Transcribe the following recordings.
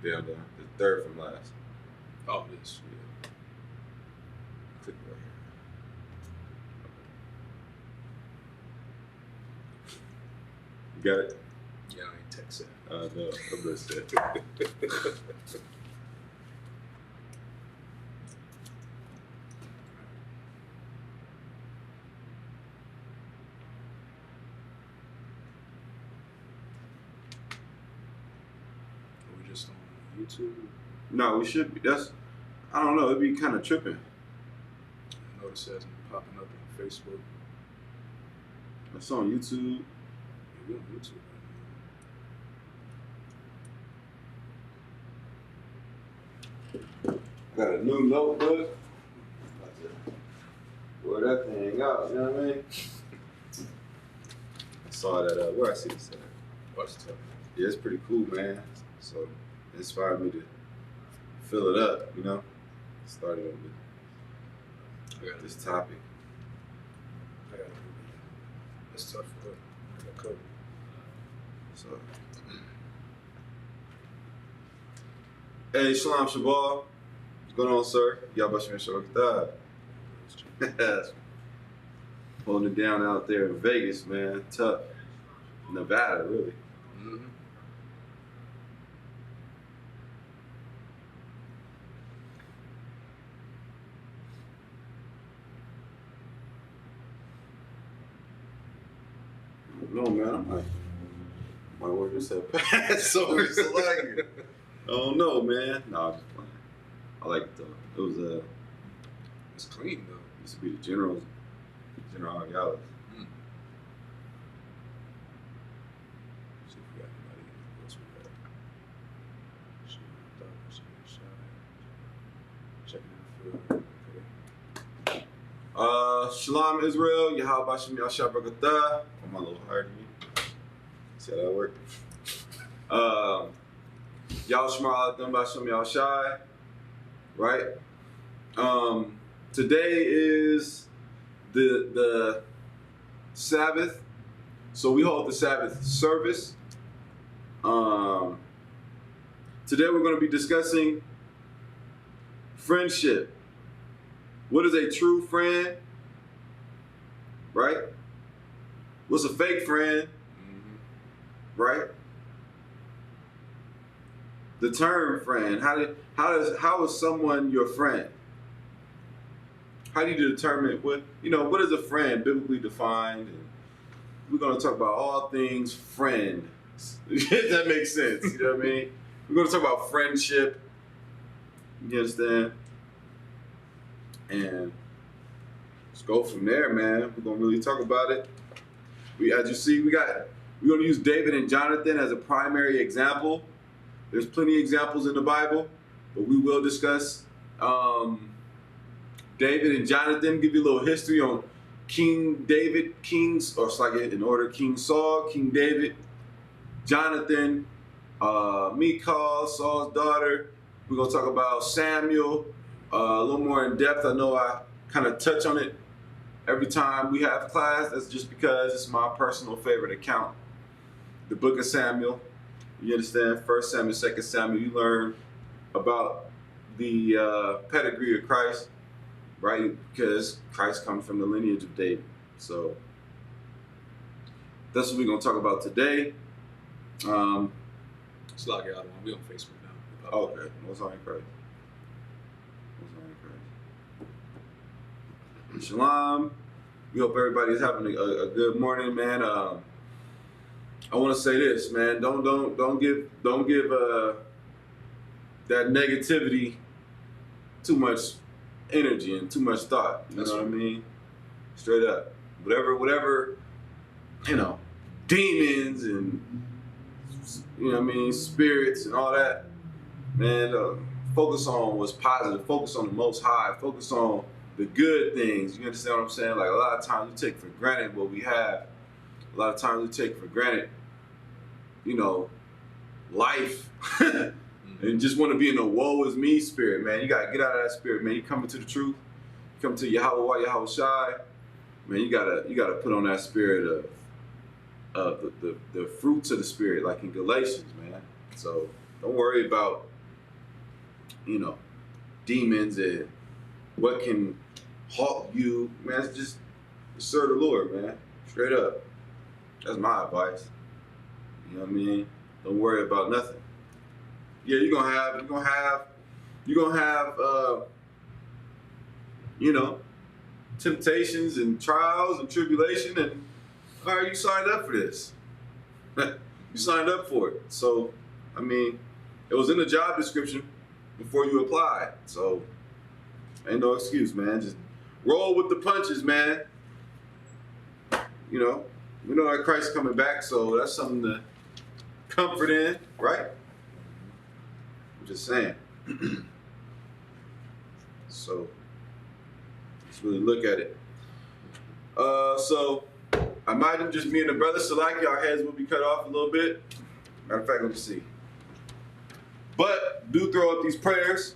Down, the third from last. Oh, this. Yeah. Click right here. You got it? Yeah, I ain't text it. No, I missed it. Are we just on YouTube? No, we should be. I don't know. It'd be kind of tripping. I notice it hasn't been popping up on Facebook. It's on YouTube. Yeah, we on YouTube right Got a new notebook. Where that thing out, you know what I mean? I saw that, where I see this at? Watch the Yeah, it's pretty cool, man. So it inspired me to fill it up, you know? Started with this topic. I got it. It's tough for the cover. So, hey, Shalom Shabal. What's going on, sir? Yabashim Shabbat. Holding it down out there in Vegas, man. Tough. Nevada, really. Mm-hmm. No, man, I might work this at Passover. I don't know, man. No, I'm just playing. I like it though. It was It's clean though. used to be the General Gallus. See if we got anybody else we got. Checking in for Shalom Israel, Yahweh Bashem Yashab Bagatha. Oh, my little heart. See how that worked? Yahweh Shema Adam Bashem Yashai. Right? Today is the Sabbath. So we hold the Sabbath service. Today we're going to be discussing friendship. What is a true friend? Right? What's a fake friend? Mm-hmm. Right? The term friend. How is someone your friend? How do you determine what is a friend biblically defined? And we're going to talk about all things friend. If that makes sense. You know what I mean? We're going to talk about friendship. You understand? And let's go from there, man. We're going to really talk about it. As you see, we're going to use David and Jonathan as a primary example. There's plenty of examples in the Bible, but we will discuss David and Jonathan, give you a little history on King David, or it's like in order, King Saul, King David, Jonathan, Michal, Saul's daughter. We're going to talk about Samuel a little more in depth. I know I kind of touch on it every time we have class. That's just because it's my personal favorite account. The book of Samuel. You understand? 1 Samuel, 2 Samuel, you learn about the pedigree of Christ, right? Because Christ comes from the lineage of David. So that's what we're going to talk about today. Let's log out. We on Facebook now. Okay. What's on in Christ? Shalom. We hope everybody's having a good morning, man. I want to say this, man. Don't give that negativity too much energy and too much thought. You know what I mean? Straight up. Whatever, demons and spirits and all that, man. Focus on what's positive. Focus on the Most High. Focus on the good things. You understand what I'm saying? Like a lot of times we take for granted what we have. A lot of times we take for granted, life. And just want to be in a woe is me spirit, man. You gotta get out of that spirit, man. You come into the truth. You come to Yahweh Shai, man. You gotta put on that spirit of the fruits of the spirit, like in Galatians, man. So don't worry about demons and what can halt you, man. It's just serve the Lord, man. Straight up. That's my advice. You know what I mean? Don't worry about nothing. Yeah, you're gonna have temptations and trials and tribulation, and all right, you signed up for this. You signed up for it. So, I mean, it was in the job description before you applied. So, ain't no excuse, man. Just roll with the punches, man. We know that Christ's coming back, so that's something to comfort in, right? I'm just saying. So, let's really look at it. So, I might have just me and the brother Salaki, our heads will be cut off a little bit. Matter of fact, let me see. But do throw up these prayers.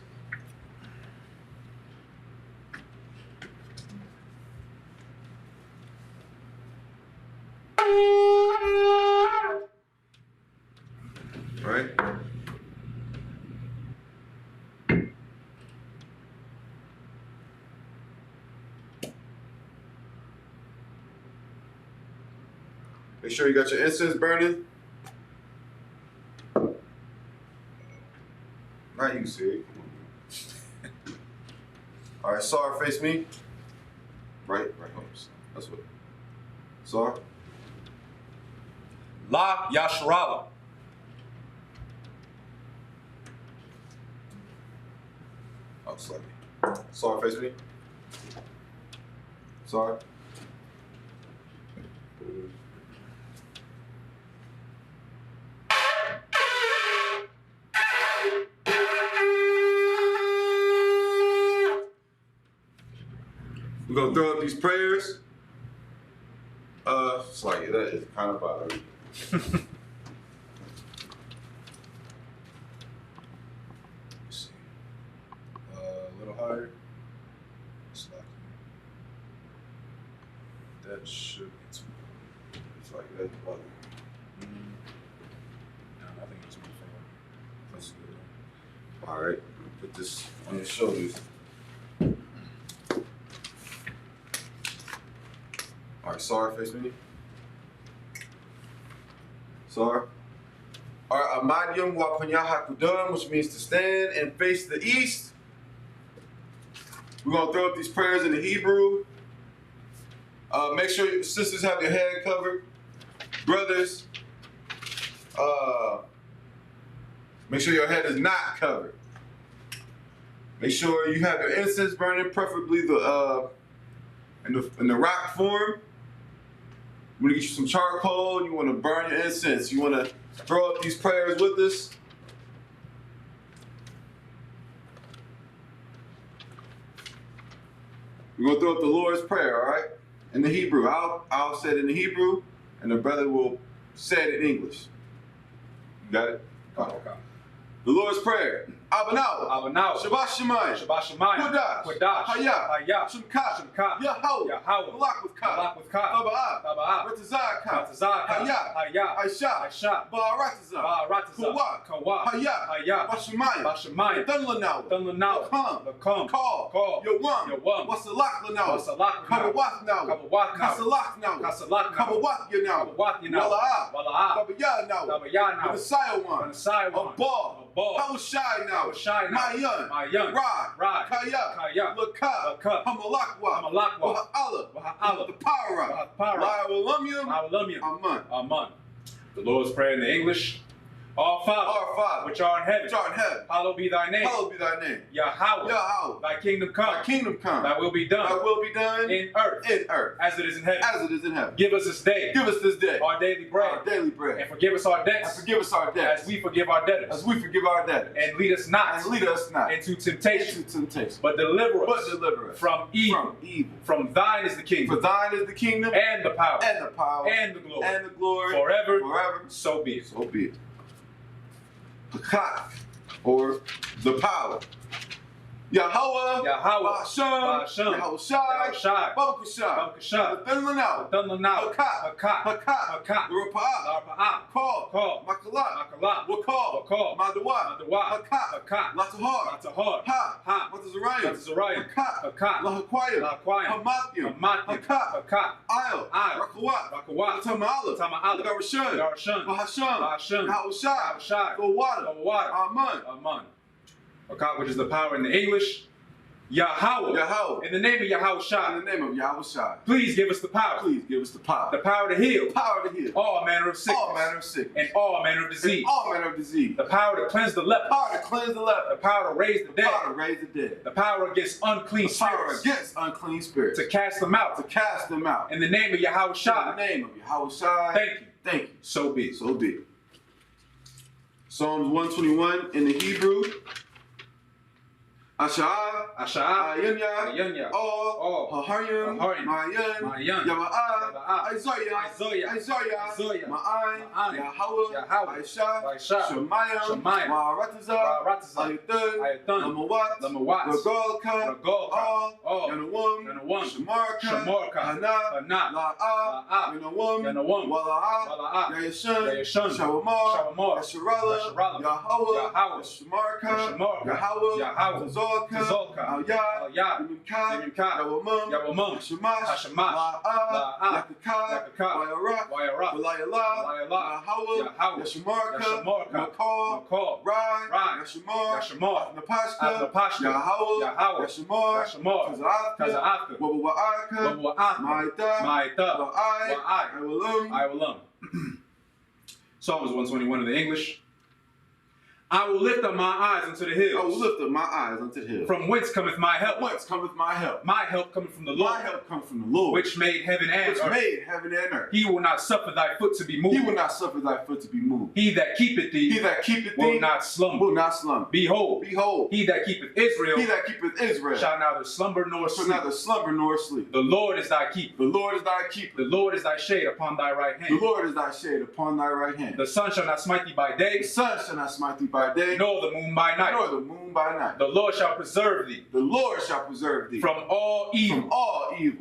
Right? Make sure you got your incense burning. Not you, Siri. All right, Sar, face me. Right home. That's what. Sar. La Yashrala. Oh, slightly. Sar, face me. Sar. We're gonna throw up these prayers. Slightly, that is kind of bothering me. Let's see. A little higher. Slightly. That should be too low. It's like that's bothering me. No, I think it's too far. That's good. All right, put this on your shoulders. All right, Sar, face me. Sar. All right, Amadyum wa Hakudam, which means to stand and face the east. We're gonna throw up these prayers in the Hebrew. Make sure your sisters have your head covered. Brothers, make sure your head is not covered. Make sure you have your incense burning, preferably in the rock form. You want to get you some charcoal. You want to burn your incense. You want to throw up these prayers with us. We're going to throw up the Lord's Prayer, all right? In the Hebrew. I'll say it in the Hebrew, and the brother will say it in English. You got it? Okay. The Lord's Prayer. Abanao. Abanao. Shabbat Shemayim. Shabbat Shemayim. Kodash. Hayah. Shemka. Shemka. Yahweh. Malak with Ka. Taba'ah. Ratazah. Hayah. Aisha. Ba'aratazah. Kawah. Hayah. Bashemayim. Dun Lanao. Lakam. Call. Yawam. Wasalak Lanao. Kabawath now. Kasalak now. Kabawath Yanao. Wala'ah. Babaya now. Messiah one. A ball. Hawashai now. Mayan. Rod. Kaya. Lakah. Hamalakwa. Waha'ala. The power. La'awalumyum. Amen. The Lord's Prayer in the English. Our Father, which art in heaven, hallowed be thy name. Yahweh, thy kingdom come. Thy will be done. In earth. As it is in heaven. Give us this day. Our daily bread. And forgive us our debts. As we forgive our debtors. And lead us not. Into temptation. But deliver us. From evil. From thine is the kingdom. And the power. And the glory. Forever. So be it. Or the power. Yahweh, Yahweh, Ba'asham, Yahushai, Babakashai, Nathanael, Hakat, Rapa'ah, Call, Makalat, Wakal, Madawa, Hakat, Latahar, Ha, Matazariah, Hakat, Lahaquayim, Hamathium, Hakat, Ayel, Rakawat, Tama'ala, Darashan, Bahasham, Yahushai, the water, Aman. Hakat, which is the power in the English. Yahweh. In the name of Yahushai. Please give us the power. The power to heal. All manner of sickness. And all manner of disease. The power to cleanse the leper. The power to raise the dead. The power against unclean spirits. To cast them out. In the name of Yahushai. Thank you. So be it. Psalms 121 in the Hebrew. Asha'ah, Ayanya, Haharyam, Mayan, Yaba'ah, Isaiah, Ma'an, Yahweh, Aisha, Shemayim, Ma'aratazah, Ayathan, Lamawat, Regalka, All, Yanawam, Shemarka, Hana, La'ah, Yanawam, Wala'ah, Yayashan, Shawamar, Yasharallah, Yahweh, Shemarka, Yahweh, Tazolka, Al-Yad, Yimimka, Yawamam, Hashamash, La'ah, Yakaka, Wayarah, Walayala, Yahweh, Yashamarka, Makal, Rai, Yashamar, Napashka, Yahweh, Yashamar, Kaza'afka, Wabawa'aka, Ma'ita, I will lum. Psalms 121 in the English. I will lift up my eyes unto the hills. From whence cometh my help? My help cometh from the Lord. Which made heaven and earth. He will not suffer thy foot to be moved. He that keepeth thee will not slumber. Behold, he that keepeth Israel shall neither slumber nor sleep. The Lord is thy keeper. The Lord is thy shade upon thy right hand. The sun shall not smite thee by day. By day, nor the moon by night. The Lord shall preserve thee. From all evil.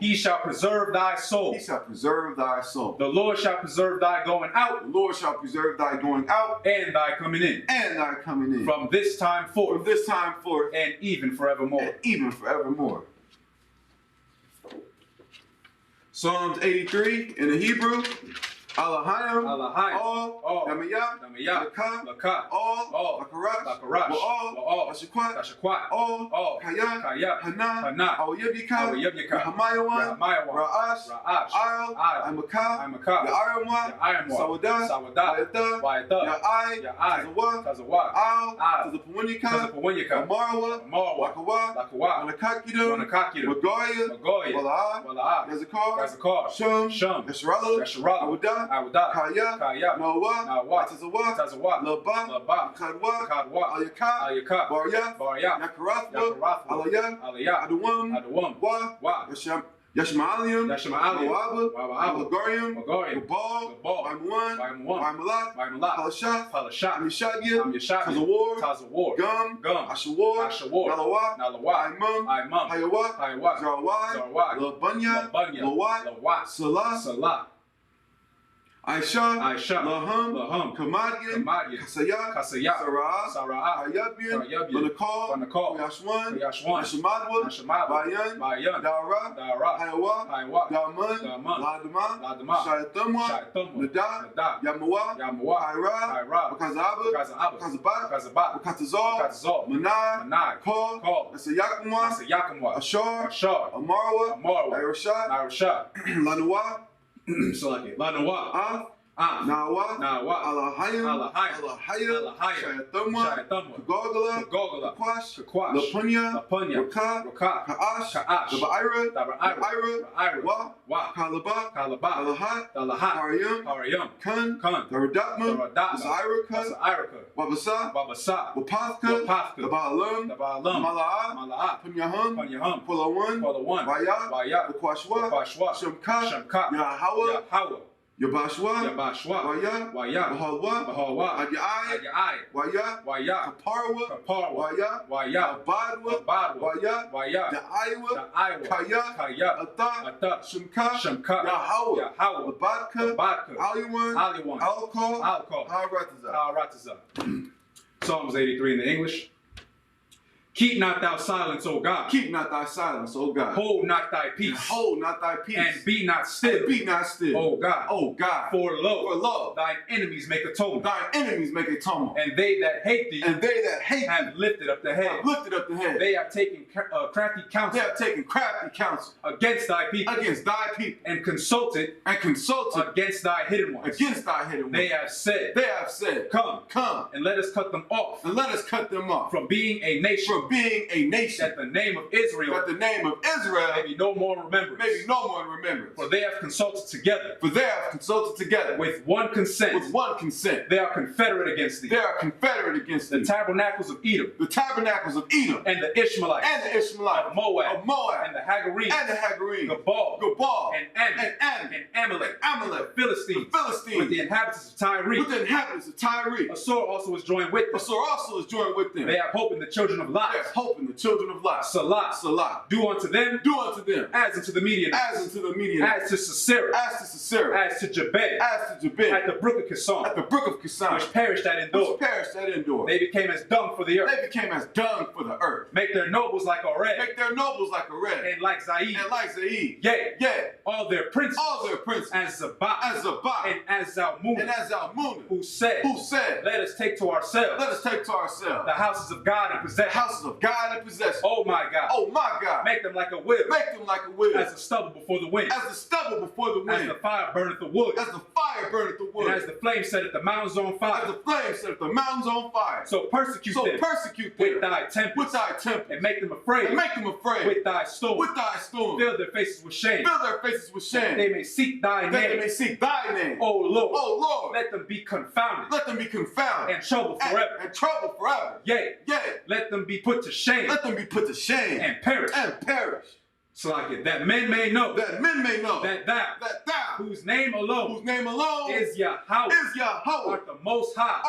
He shall preserve thy soul. The Lord shall preserve thy going out. And thy coming in. From this time forth. And even forevermore. Psalms 83 in the Hebrew. Alahayim, all, Yamiyah, Lakah, all, Lakarash, all, Ashakwat, all, Kaya, Hana, Awayabika, Hamayawan, Ra'ash, Ayel, Amakah, Ya'aramwa, Sawada, Wayata, Ya'ai, Tazawa, Al, Tazapunyaka, Marwa, Lakawa, Manakakido, Magoya, Wala'ah, Yazakar, Shum, Yasharallah, Awada, Kaya, Noah, Tazawa, Laba, Kadwa, Ayaka, Barya, Yakarathwa, Alaya, Adawam, Wa, Yashma'alium, Waba, Magarium, Gabal, Waimuan, Palashat, Amishadya, Tazawar, Gum, Ashawar, Nalawa, Imam, Hayawa, Zarwai, Labunya, Lawat, Salah, Aisha, Laham, Kamadian, Kasaya, Sarah, Hayabian, Manakal, Yashwan, Hashamadwa, Bayan, Dara, Hayawa, Daman, Ladama, Shayatamwa, Nada, Yamawa, Haira, Kazaba, Katazal, Manai, Kal, Nasayakamwa, Ashar, Amarwa, Irashad, Lanawa, Lanawa, Nawa, Alahayim, Shayatamwa, Kagogala, Kakwash, Lapunya, Raka, Ka'ash, Dabaira, Wa, Kalaba, Alahat, Haryam, Kun, Daradapma, Zairaka, Wabasa, Wapathka, Dabalam, Mala'ah, Punyahum, Pulawan, Waya, Wakwashwa, Shemka, Yahweh, Yabashwa, Waya, Bahalwa, Adyai, Waya, Kaparwa, Waya, Abadwa, Waya, Daiwa, Kaya, Atha, Shemka, Yahweh, Abadka, Aliwan, Alcohol, Haratazah. Psalms 83 in the English. Keep not thou silence, O God. Keep not thy silence, O God. Hold not thy peace. And hold not thy peace. And be not still. And be not still. O God. O God. For lo, thine enemies make atonement. Thine enemies make atonement. And they that hate thee. Have lifted up the head. Have lifted up the head. They have taken crafty counsel. They have taken crafty counsel. Against thy people. Against thy people. And consulted. Against thy hidden ones. Against thy hidden ones. They have said. Come. And let us cut them off. From being a nation. That the name of Israel. May be no more remembered. For they have consulted together. With one consent. They are confederate against thee. The tabernacles of Edom. And the Ishmaelites. Of Moab. And the Hagarenes. Gabal. And Ammon. And Amalek. The Philistines. With the inhabitants of Tyre. A sword also was joined with them. They have hope in the children of Lot. Salah. Do unto them. As unto the Midianites. As to Sisera. As to Jabez. At the brook of Kison. Which perished at Endor. They became as dung for the earth. Make their nobles like Oreb. And like Zaid. Yea. All their princes. As Zabah. And as Zalmunna. Who said. Let us take to ourselves. The houses of God and possess. Oh my God. Make them like a wheel. As the stubble before the wind. As the fire burneth the wood. And as the flame setteth the mountains on fire. So persecute them. With thy tempest. And make them afraid. With thy storm. Fill their faces with shame. That they may seek thy name. O Lord. Let them be confounded. And troubled forever. Yea. Let them be put to shame. And perish. So like it, that men may know. That thou. Whose name alone. Is Yahweh. Art the most high.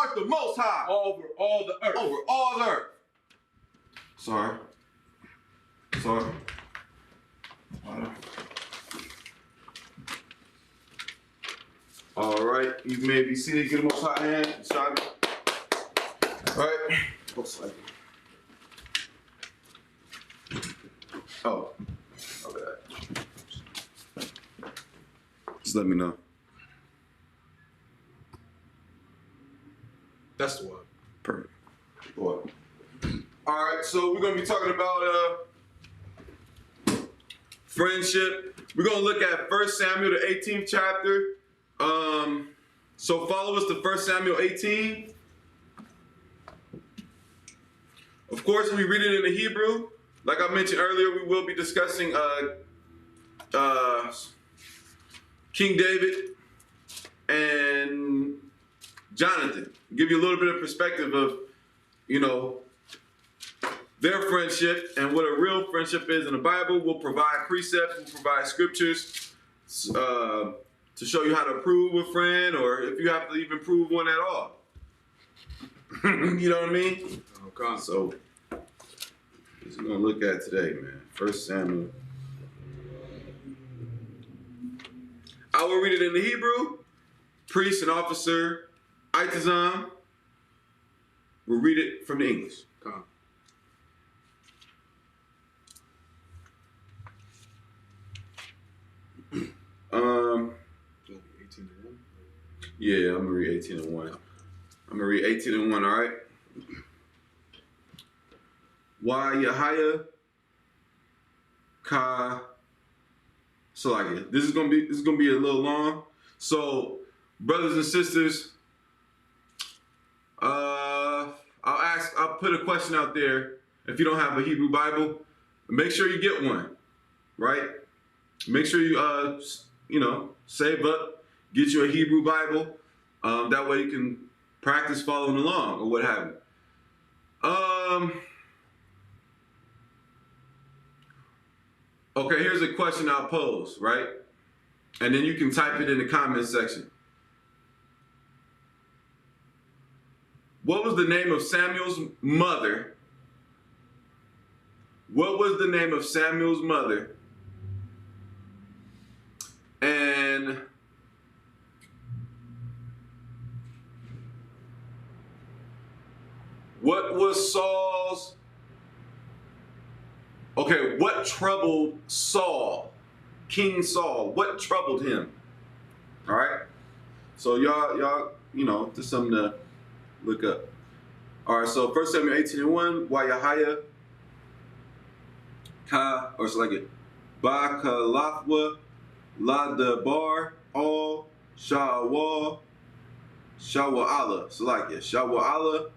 Over all the earth. Sorry. All right, you may be seated. Get the most high hand. Shot it. All right. Looks like it. Oh. Okay. Just let me know. That's the one. Perfect. What? All right, so we're gonna be talking about friendship. We're gonna look at 1 Samuel, the 18th chapter. So follow us to 1 Samuel 18. Of course, we read it in the Hebrew. Like I mentioned earlier, we will be discussing King David and Jonathan. Give you a little bit of perspective of, their friendship and what a real friendship is in the Bible. We'll provide precepts, we'll provide scriptures to show you how to prove a friend, or if you have to even prove one at all. You know what I mean? Okay. So, this is going to look at today, man. 1 Samuel. I will read it in the Hebrew. Priest and officer Itazam will read it from the English. Okay. Yeah, I'm gonna read 18 and 1. I'm gonna read 18 and 1, all right? Why Yahaya Ka Salakia. This is gonna be a little long. So, brothers and sisters, I'll put a question out there. If you don't have a Hebrew Bible, make sure you get one, right? Make sure you save up, get you a Hebrew Bible. That way you can practice following along or what have you. Okay, here's a question I'll pose, right? And then you can type it in the comment section. What was the name of Samuel's mother? What was the name of Samuel's mother? And what was Saul's? Okay, what troubled Saul? King Saul, what troubled him? All right. So y'all, just something to look up. All right. So 1 Samuel 18:1, Wayahaya Ka, or it's like it, Ba Kalathwa La Debar Al Shawa'ala. So like it, Shawa'ala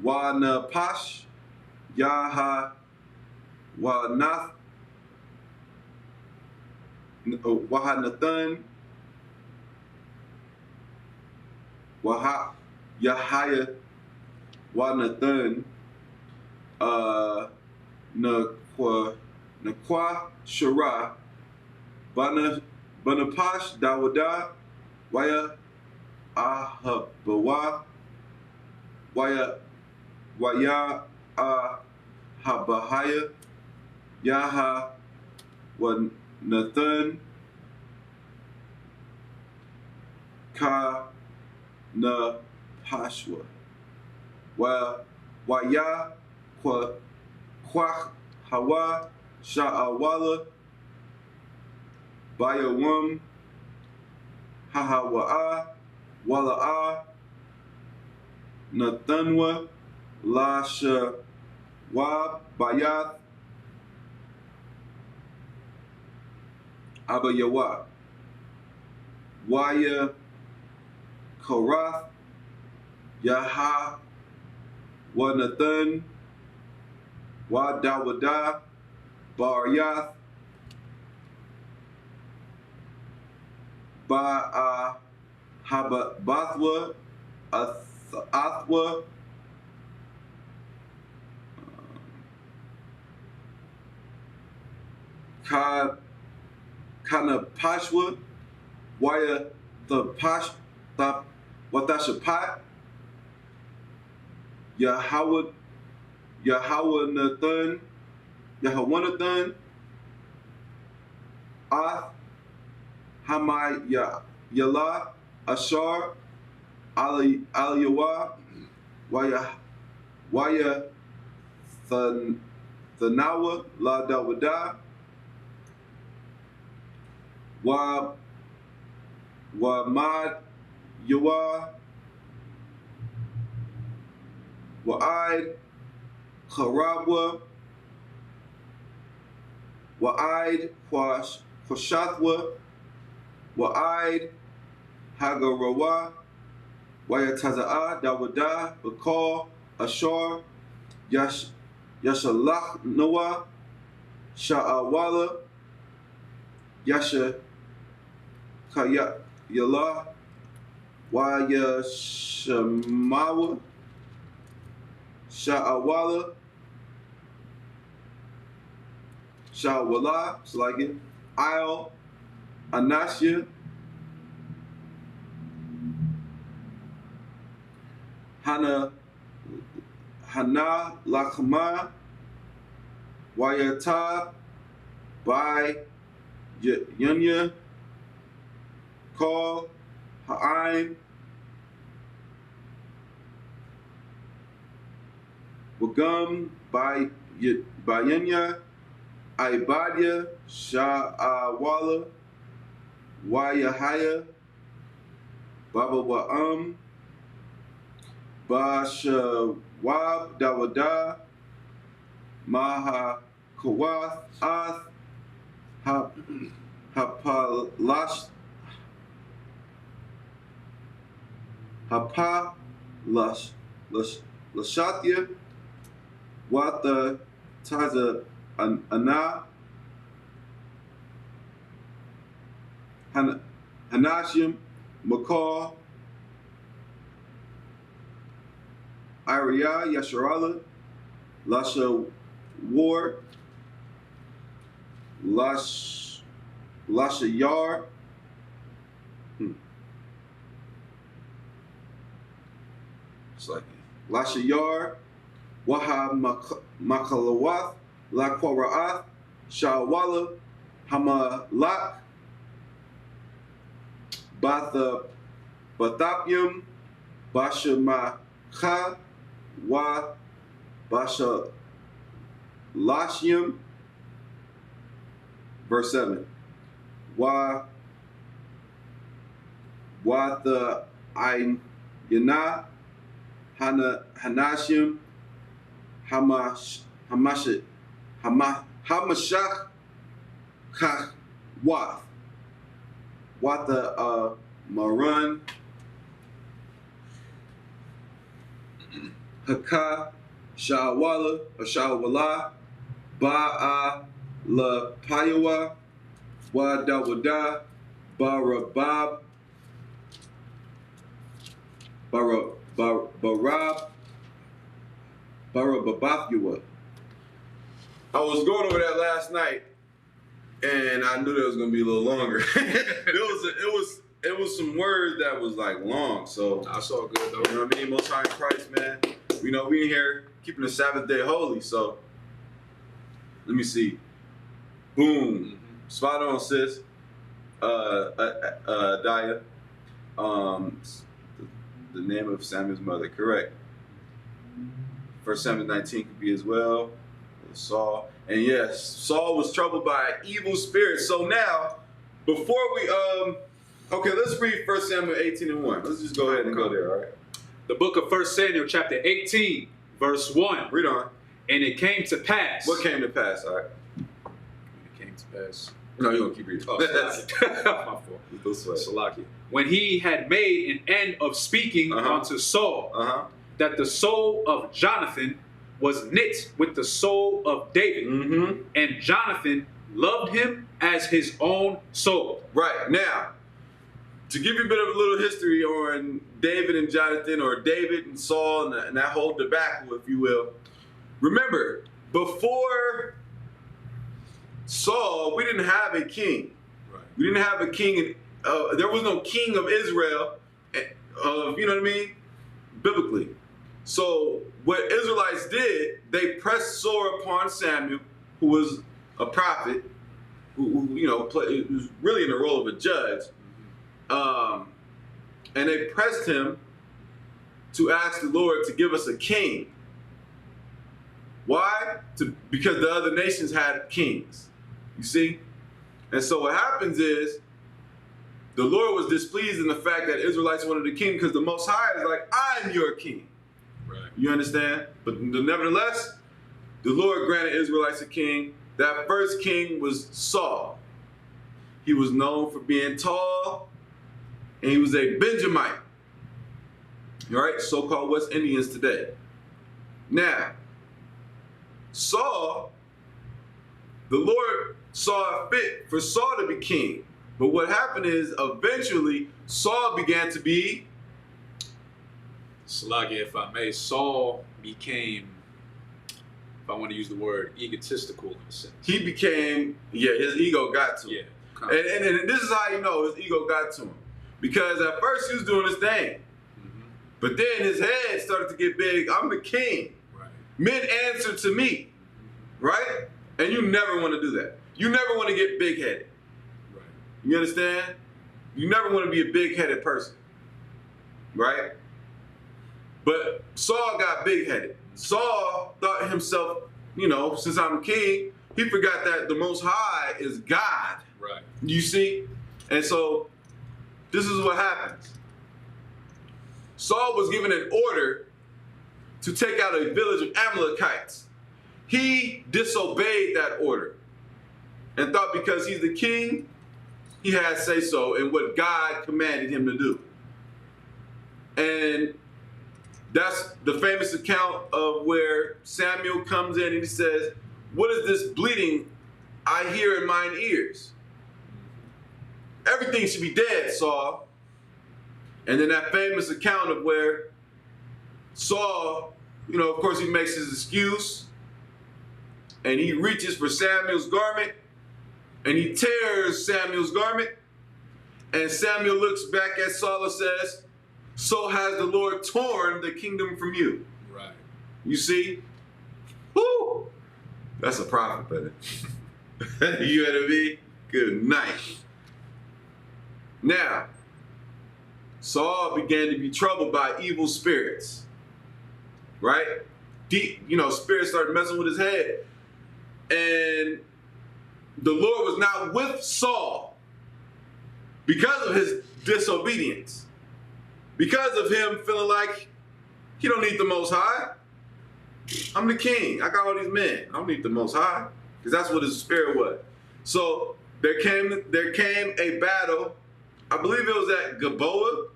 Wa Napash Yaha Wa Nath Wahanathan Yahaya Wanathan Nakwa Shara Banapash Dawada Waya Ahabawa Waya Ahabahaya Yaha Wanathan Ka na Pashwa. Waya Kwa Hawa Sha'awala Bayawum Hahawa'a Wala'a Nathanwa Lasha Wa Bayath Abayawa Waya Korath Yaha Wa Nathan Wa Dawada Baryath Ba Habathwa Athwa Kana Pashwa Waya the Pash Watashapat Yahawah Nathan Ath Hamay Yala Ashar Aliyawa Waya Thanawa La Dawada Mad Yawa Wa'id Karabwa Wa'id Kwashathwa Wa'id Hagarawa Wayataza'a Dawada Bakal Ashar Yashalach Noah Sha'awala Yasha Kaya Yala Wayashamawa Sha'awala Sha'wala, it's like it, Isle Anashya Hana Lakhma Wayata By Yunya Call Ha'ain Wagum By Yunya Ibadia Sha'awala Wayahaya Baba Wa'am Bashawab Dawada Maha Kawath Ath Hapalash Lashatya Wata Taza Ana Hanashim McCall Ariya Yasharala Lasha War Lash Lashayar. It's like Lashayar, Waha Makalawath, La Quara'ath, Shawala, Hamalak, Bathapium, Bashamacha, Wa Basha Lashium. Verse 7. Wa the Yana Hanashim Hamashach Wath. What the Maran Haka Shawala or Shawala Ba'a La Payawa Wa Dawada Barabab Barababafua. I was going over that last night, and I knew that was gonna be a little longer. It was some words that was like long, so I saw good though. You know what I mean? Most High in Christ, man. You know, we in here keeping the Sabbath day holy, so let me see. Boom. Spot on, sis. Daya. The name of Samuel's mother, correct. 1 Samuel 19 could be as well. Saul. And yes, Saul was troubled by an evil spirit. So now, before we okay, let's read 1 Samuel 18:1. Let's just go ahead and go there, all right? The book of 1 Samuel, chapter 18, verse 1. Read on. And it came to pass. What came to pass, all right? It came to pass. No, you're gonna keep reading. Oh, Salaki. My fault. Salaki. When he had made an end of speaking unto Saul, that the soul of Jonathan was knit with the soul of David, and Jonathan loved him as his own soul. Right. Now, to give you a bit of a little history on David and Jonathan, or David and Saul, and that whole debacle, if you will. Remember, before Saul, we didn't have a king. Right. We didn't have a king. There was no king of Israel, you know what I mean? Biblically. So what Israelites did, they pressed sore upon Samuel, who was a prophet, who you know, was really in the role of a judge. And they pressed him to ask the Lord to give us a king. Why? Because the other nations had kings. You see? And so what happens is, the Lord was displeased in the fact that Israelites wanted a king, because the Most High is like, I'm your king. Right. You understand? But nevertheless, the Lord granted Israelites a king. That first king was Saul. He was known for being tall, and he was a Benjamite. All right? So-called West Indians today. Now, Saul, the Lord saw it fit for Saul to be king. But what happened is, eventually, Saul began to be... Salaki, if I may, Saul became, if I want to use the word, egotistical in a sense. He became, his ego got to him. Yeah. And this is how you know his ego got to him. Because at first he was doing his thing. But then his head started to get big. I'm the king. Right. Men answer to me. Right? And you never want to do that. You never want to get big-headed. Right. You understand? You never want to be a big-headed person. Right? But Saul got big-headed. Saul thought himself, you know, since I'm king, he forgot that the Most High is God. Right. You see? And so, this is what happens. Saul was given an order to take out a village of Amalekites. He disobeyed that order and thought because he's the king, he had say-so in what God commanded him to do. And that's the famous account of where Samuel comes in and he says, what is this bleating I hear in mine ears? Everything should be dead, Saul. And then that famous account of where Saul, you know, of course he makes his excuse and he reaches for Samuel's garment and he tears Samuel's garment. And Samuel looks back at Saul and says, so has the Lord torn the kingdom from you. Right. You see? Woo! That's a prophet, brother. You know what I mean? Good night. Now, Saul began to be troubled by evil spirits. Right? Deep, spirits started messing with his head. And the Lord was not with Saul because of his disobedience. Because of him feeling like he don't need the Most High. I'm the king. I got all these men. I don't need the Most High. Because that's what his spirit was. So there came a battle. I believe it was at Gilboa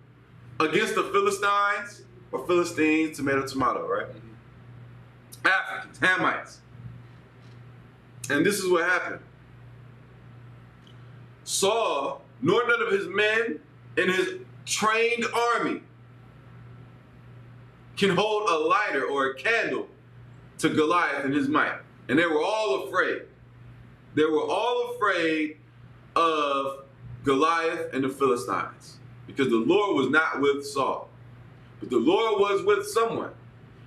against the Philistines. Or Philistines, tomato, right? Africans, Hamites. And this is what happened. Saul, nor none of his men in his trained army can hold a lighter or a candle to Goliath in his might. And they were all afraid. They were all afraid of Goliath and the Philistines because the Lord was not with Saul. But the Lord was with someone.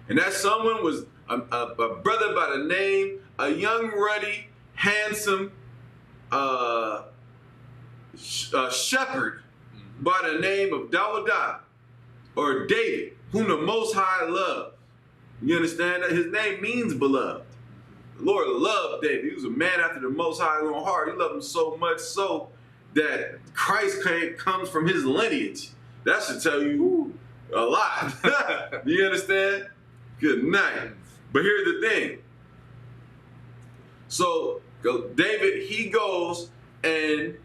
And that someone was a brother by the name, a young, ruddy, handsome shepherd by the name of Dawadah, or David, whom the Most High loved. You understand that? His name means beloved. The Lord loved David. He was a man after the Most High's own heart. He loved him so much so that Christ comes from his lineage. That should tell you a lot. You understand? Good night. But here's the thing. So David, he goes and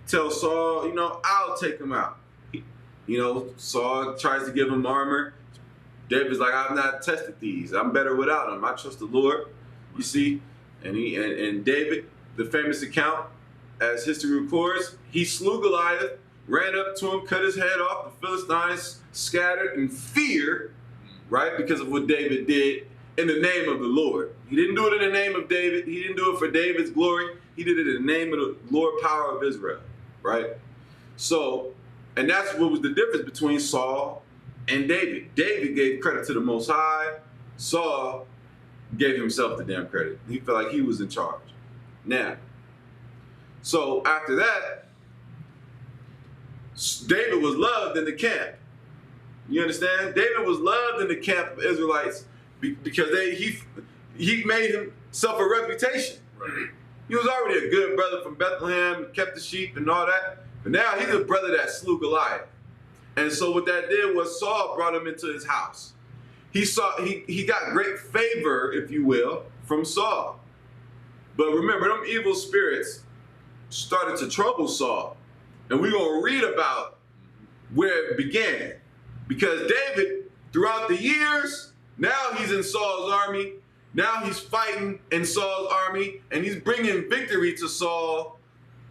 tells Saul, I'll take him out. Saul tries to give him armor. David's like, I've not tested these. I'm better without them. I trust the Lord. You see? And David, the famous account, as history records, he slew Goliath, ran up to him, cut his head off. The Philistines scattered in fear, right? Because of what David did in the name of the Lord. He didn't do it in the name of David. He didn't do it for David's glory. He did it in the name of the Lord power of Israel, right? So, and that's what was the difference between Saul and David. David gave credit to the Most High. Saul gave himself the damn credit. He felt like he was in charge. Now, so after that, David was loved in the camp. You understand? David was loved in the camp of Israelites because he made himself a reputation. Right. He was already a good brother from Bethlehem, kept the sheep and all that. But now he's a brother that slew Goliath. And so what that did was Saul brought him into his house. He got great favor, if you will, from Saul. But remember, them evil spirits started to trouble Saul. And we're going to read about where it began. Because David, throughout the years, now he's in Saul's army. Now he's fighting in Saul's army. And he's bringing victory to Saul,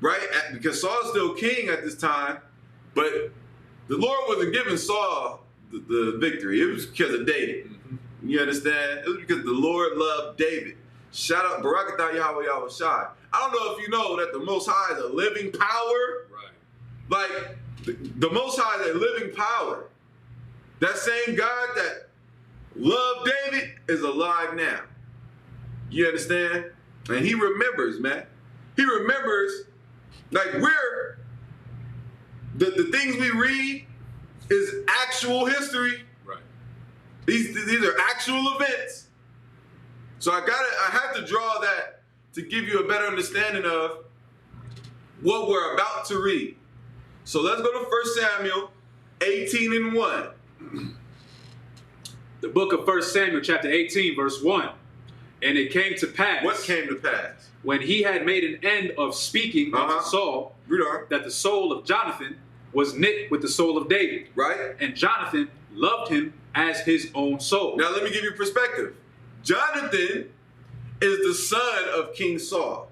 right? Because Saul's still king at this time. But the Lord wasn't giving Saul the victory. It was because of David. You understand? It was because the Lord loved David. Shout out Barakatah Yahweh Yahweh Shai. I don't know if you know that the Most High is a living power. Right. Like, the Most High is a living power. That same God that loved David is alive now. You understand? And he remembers, man. He remembers, like, the things we read is actual history. Right. These are actual events. So I have to draw that to give you a better understanding of what we're about to read. So let's go to 1 Samuel 18:1. The book of 1 Samuel chapter 18 verse 1. And it came to pass. What came to pass? When he had made an end of speaking unto Saul, that the soul of Jonathan was knit with the soul of David. Right. And Jonathan loved him as his own soul. Now let me give you perspective. Jonathan is the son of King Saul.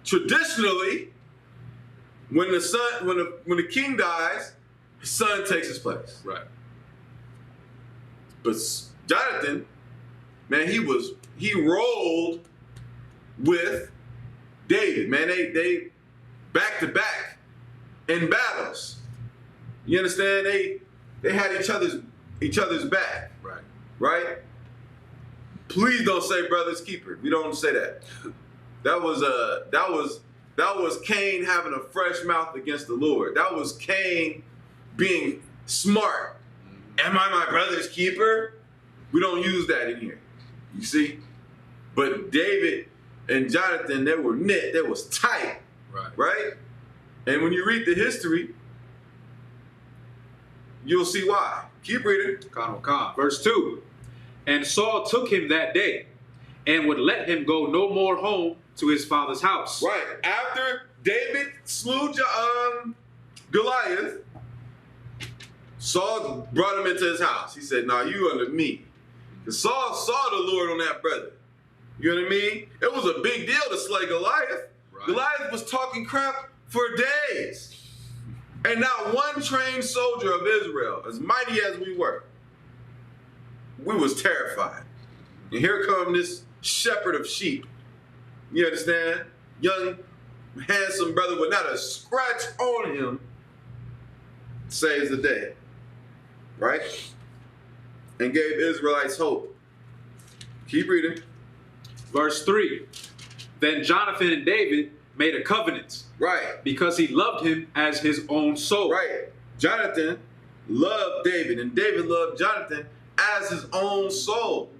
Traditionally, when the king dies, his son takes his place. Right. But Jonathan, man, he rolled with David, man. They back to back in battles. You understand? They had each other's back. Right. Right? Please don't say brother's keeper. We don't say that. That was Cain having a fresh mouth against the Lord. That was Cain being smart. Am I my brother's keeper? We don't use that in here. You see? But David and Jonathan, they were knit. They was tight. Right. Right? And when you read the history, you'll see why. Keep reading. Verse 2. And Saul took him that day and would let him go no more home to his father's house. Right. After David slew Goliath, Saul brought him into his house. He said, "Nah, you under me." Because Saul saw the Lord on that brother. You know what I mean? It was a big deal to slay Goliath. Right. Goliath was talking crap for days. And not one trained soldier of Israel, as mighty as we were, we was terrified. And here come this shepherd of sheep. You understand? Young, handsome brother with not a scratch on him saves the day. Right? And gave Israelites hope. Keep reading. Verse 3. Then Jonathan and David made a covenant. Right. Because he loved him as his own soul. Right. Jonathan loved David, and David loved Jonathan as his own soul.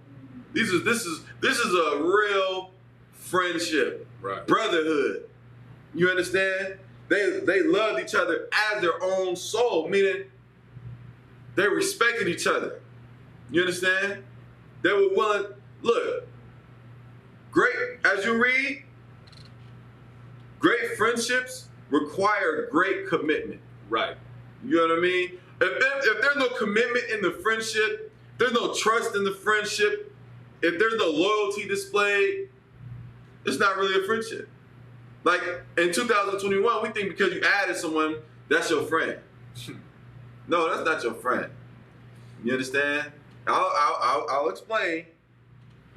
This is a real friendship. Right. Brotherhood. You understand? They loved each other as their own soul, meaning they respected each other. You understand? They were willing. Look, great, as you read, great friendships require great commitment. Right. You know what I mean? If there's no commitment in the friendship, there's no trust in the friendship, if there's no loyalty displayed, it's not really a friendship. Like in 2021, we think because you added someone, that's your friend. No, that's not your friend. You understand? I'll explain.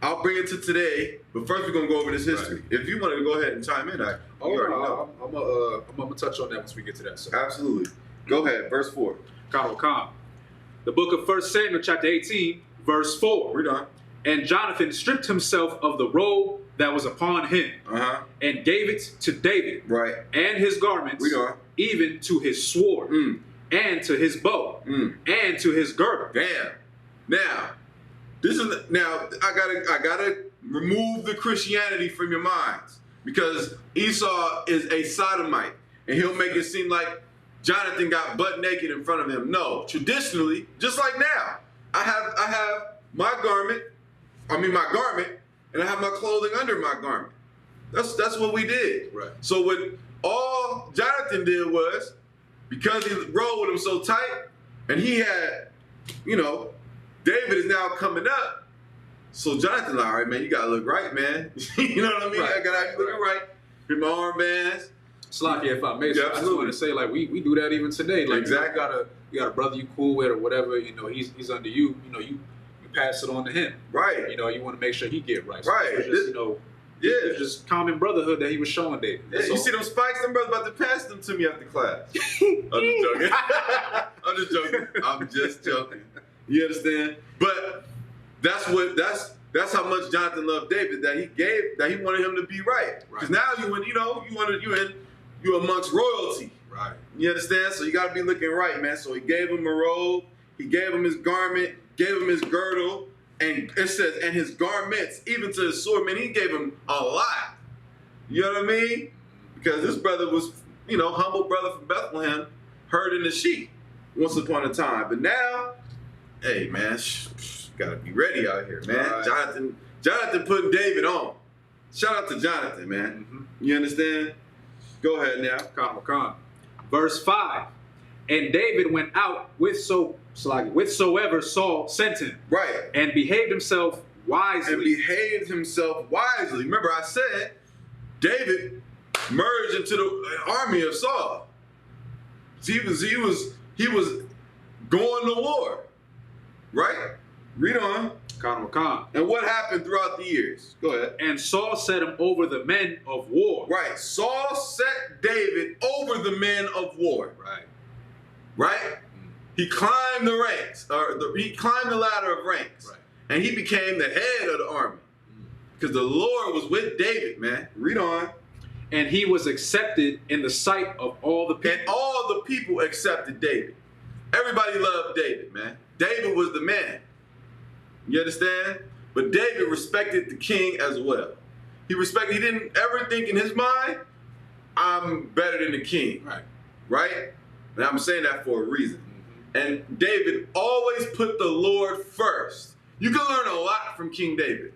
I'll bring it to today, but first we're gonna go over this history. Right. If you wanted to go ahead and chime in, I'm gonna touch on that once we get to that. So. Absolutely. Go ahead, verse 4. The book of 1 Samuel, chapter 18, verse 4. We're done. And Jonathan stripped himself of the robe that was upon him, and gave it to David, right, and his garments, even to his sword, and to his bow, and to his girdle. Damn. Now, I gotta remove the Christianity from your minds, because Esau is a sodomite, and he'll make it seem like Jonathan got butt naked in front of him. No, traditionally, just like now, I have my garment, and I have my clothing under my garment. That's what we did. Right. So what all Jonathan did was, because he rode with him so tight, and he had, David is now coming up. So Jonathan, all right, man, you gotta look right, man. You know what I mean? Right. I gotta look right. Get my armbands. Slocky, if I may, Yeah, I just want to say, like, we do that even today. Like, exactly. You got a brother you cool with or whatever. He's under you. You pass it on to him. Right. You want to make sure he get right. So right. It's just common brotherhood that he was showing David. Yeah, you see them spikes? Them brothers about to pass them to me after class. I'm just joking. You understand? But that's how much Jonathan loved David, that he wanted him to be right. Because now you're amongst royalty. Right. You understand? So you got to be looking right, man. So he gave him a robe, he gave him his garment, gave him his girdle, and it says, and his garments, even to his sword. Man, he gave him a lot. You know what I mean? Because this brother was, humble brother from Bethlehem, herding the sheep once upon a time. But now, hey, man, gotta be ready out here, man. Right. Jonathan putting David on. Shout out to Jonathan, man. Mm-hmm. You understand? Go ahead now. Verse 5. And David went out whithersoever Saul sent him. Right. And behaved himself wisely. Remember, I said David merged into the army of Saul. He was going to war. Right? Read on. And what happened throughout the years? Go ahead. And Saul set him over the men of war. Right. Saul set David over the men of war. Right. Right? He climbed the ranks, he climbed the ladder of ranks. Right. And he became the head of the army. Because the Lord was with David, man. Read on. And he was accepted in the sight of all the people. And all the people accepted David. Everybody loved David, man. David was the man. You understand? But David respected the king as well. He didn't ever think in his mind, I'm better than the king. Right. Right? And I'm saying that for a reason. And David always put the Lord first. You can learn a lot from King David.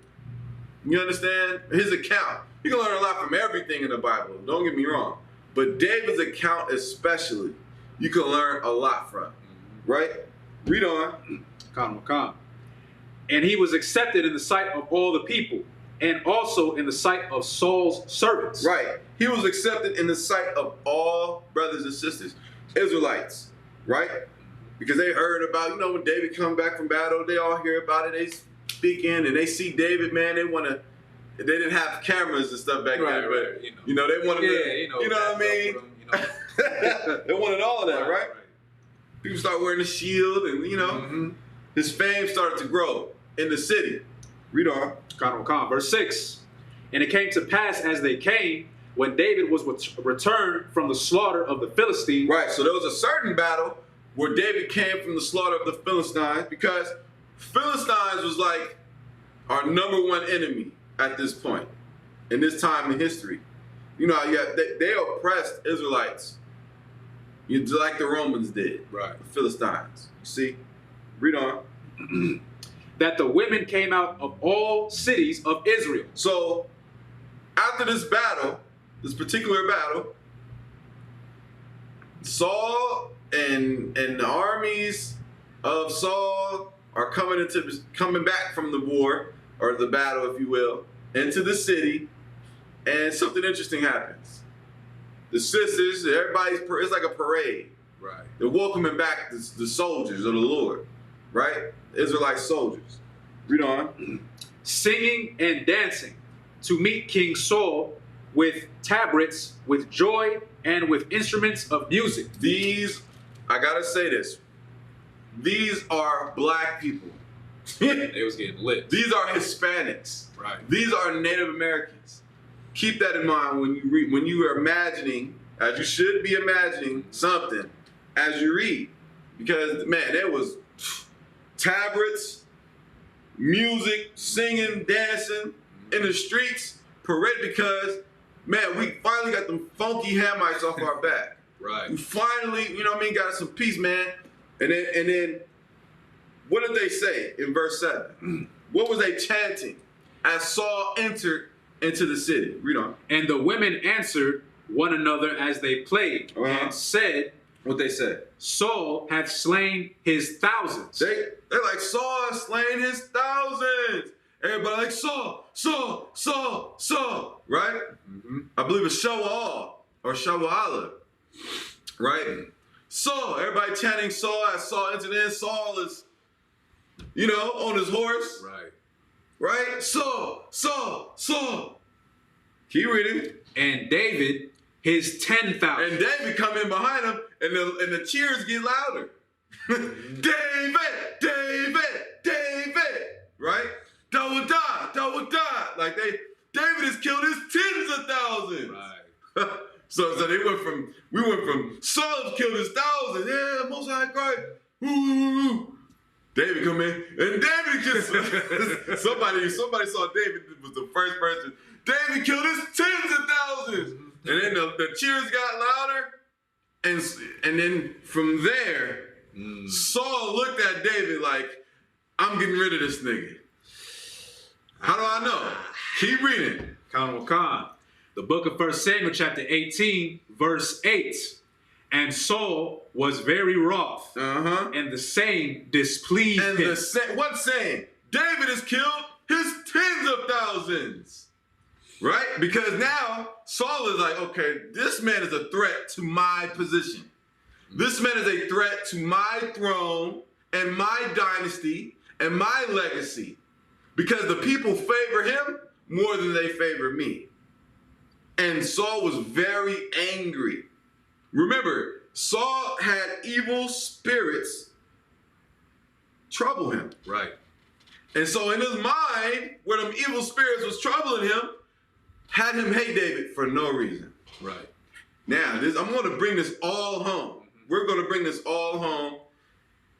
You understand? His account. You can learn a lot from everything in the Bible. Don't get me wrong. But David's account especially, you can learn a lot from. Right? Read on. And he was accepted in the sight of all the people, and also in the sight of Saul's servants. Right. He was accepted in the sight of all brothers and sisters, Israelites, right? Because they heard about, when David come back from battle, they all hear about it. They speak in and they see David, man. They didn't have cameras and stuff back then, but they wanted they wanted all of that, right? People start wearing the shield, and his fame started to grow in the city. Read on. Verse 6. And it came to pass as they came, when David was returned from the slaughter of the Philistines. Right, so there was a certain battle where David came from the slaughter of the Philistines, because Philistines was like our #1 enemy at this point, in this time in history. They oppressed Israelites, just like the Romans did. Right. The Philistines. You see? Read on. That the women came out of all cities of Israel. So, after this battle, this particular battle, Saul and the armies of Saul are coming back from the war, or the battle, if you will, into the city, and something interesting happens. The sisters, it's like a parade. Right. They're welcoming back the soldiers of the Lord, right? Israelite soldiers. Read on. Singing and dancing to meet King Saul with tabrets, with joy, and with instruments of music. I gotta say this, these are black people. They was getting lit. These are Hispanics. Right. These are Native Americans. Keep that in mind when you are imagining, as you should be imagining something as you read. Because, man, there was tabrets, music, singing, dancing in the streets, parade, because, man, we finally got them funky Hamites off our back. Right. We finally, got some peace, man. And then, what did they say in verse 7? What was they chanting as Saul entered into the city? Read on. And the women answered one another as they played, and said, what they said? Saul hath slain his thousands. They're like, Saul has slain his thousands. Everybody like, Saul, Saul, Saul, Saul, right? I believe it's Shawa'al or Shawa'ala, right? Saul, everybody chanting Saul as Saul entered in. Saul is, on his horse. Right. Right? Saul, Saul, Saul. Keep reading. And David, his 10,000. And David come in behind him, and the cheers get louder. David, David, David. Right? David, die. Like David has killed his tens of thousands. Right. So we went from Saul has killed his thousands. Yeah, Most High Christ. Ooh. David come in, and David just somebody saw David was the first person. David killed his tens of thousands, and then the cheers got louder, and then from there, Saul looked at David like, I'm getting rid of this nigga. How do I know? Keep reading. Khan. The book of 1 Samuel chapter 18, verse 8. And Saul was very wroth, and the saying displeased him. What saying? David has killed his tens of thousands, right? Because now Saul is like, okay, this man is a threat to my position. This man is a threat to my throne and my dynasty and my legacy, because the people favor him more than they favor me. And Saul was very angry. Remember, Saul had evil spirits trouble him. Right. And so in his mind, where them evil spirits was troubling him, had him hate David for no reason. Right. Now, I'm going to bring this all home. We're going to bring this all home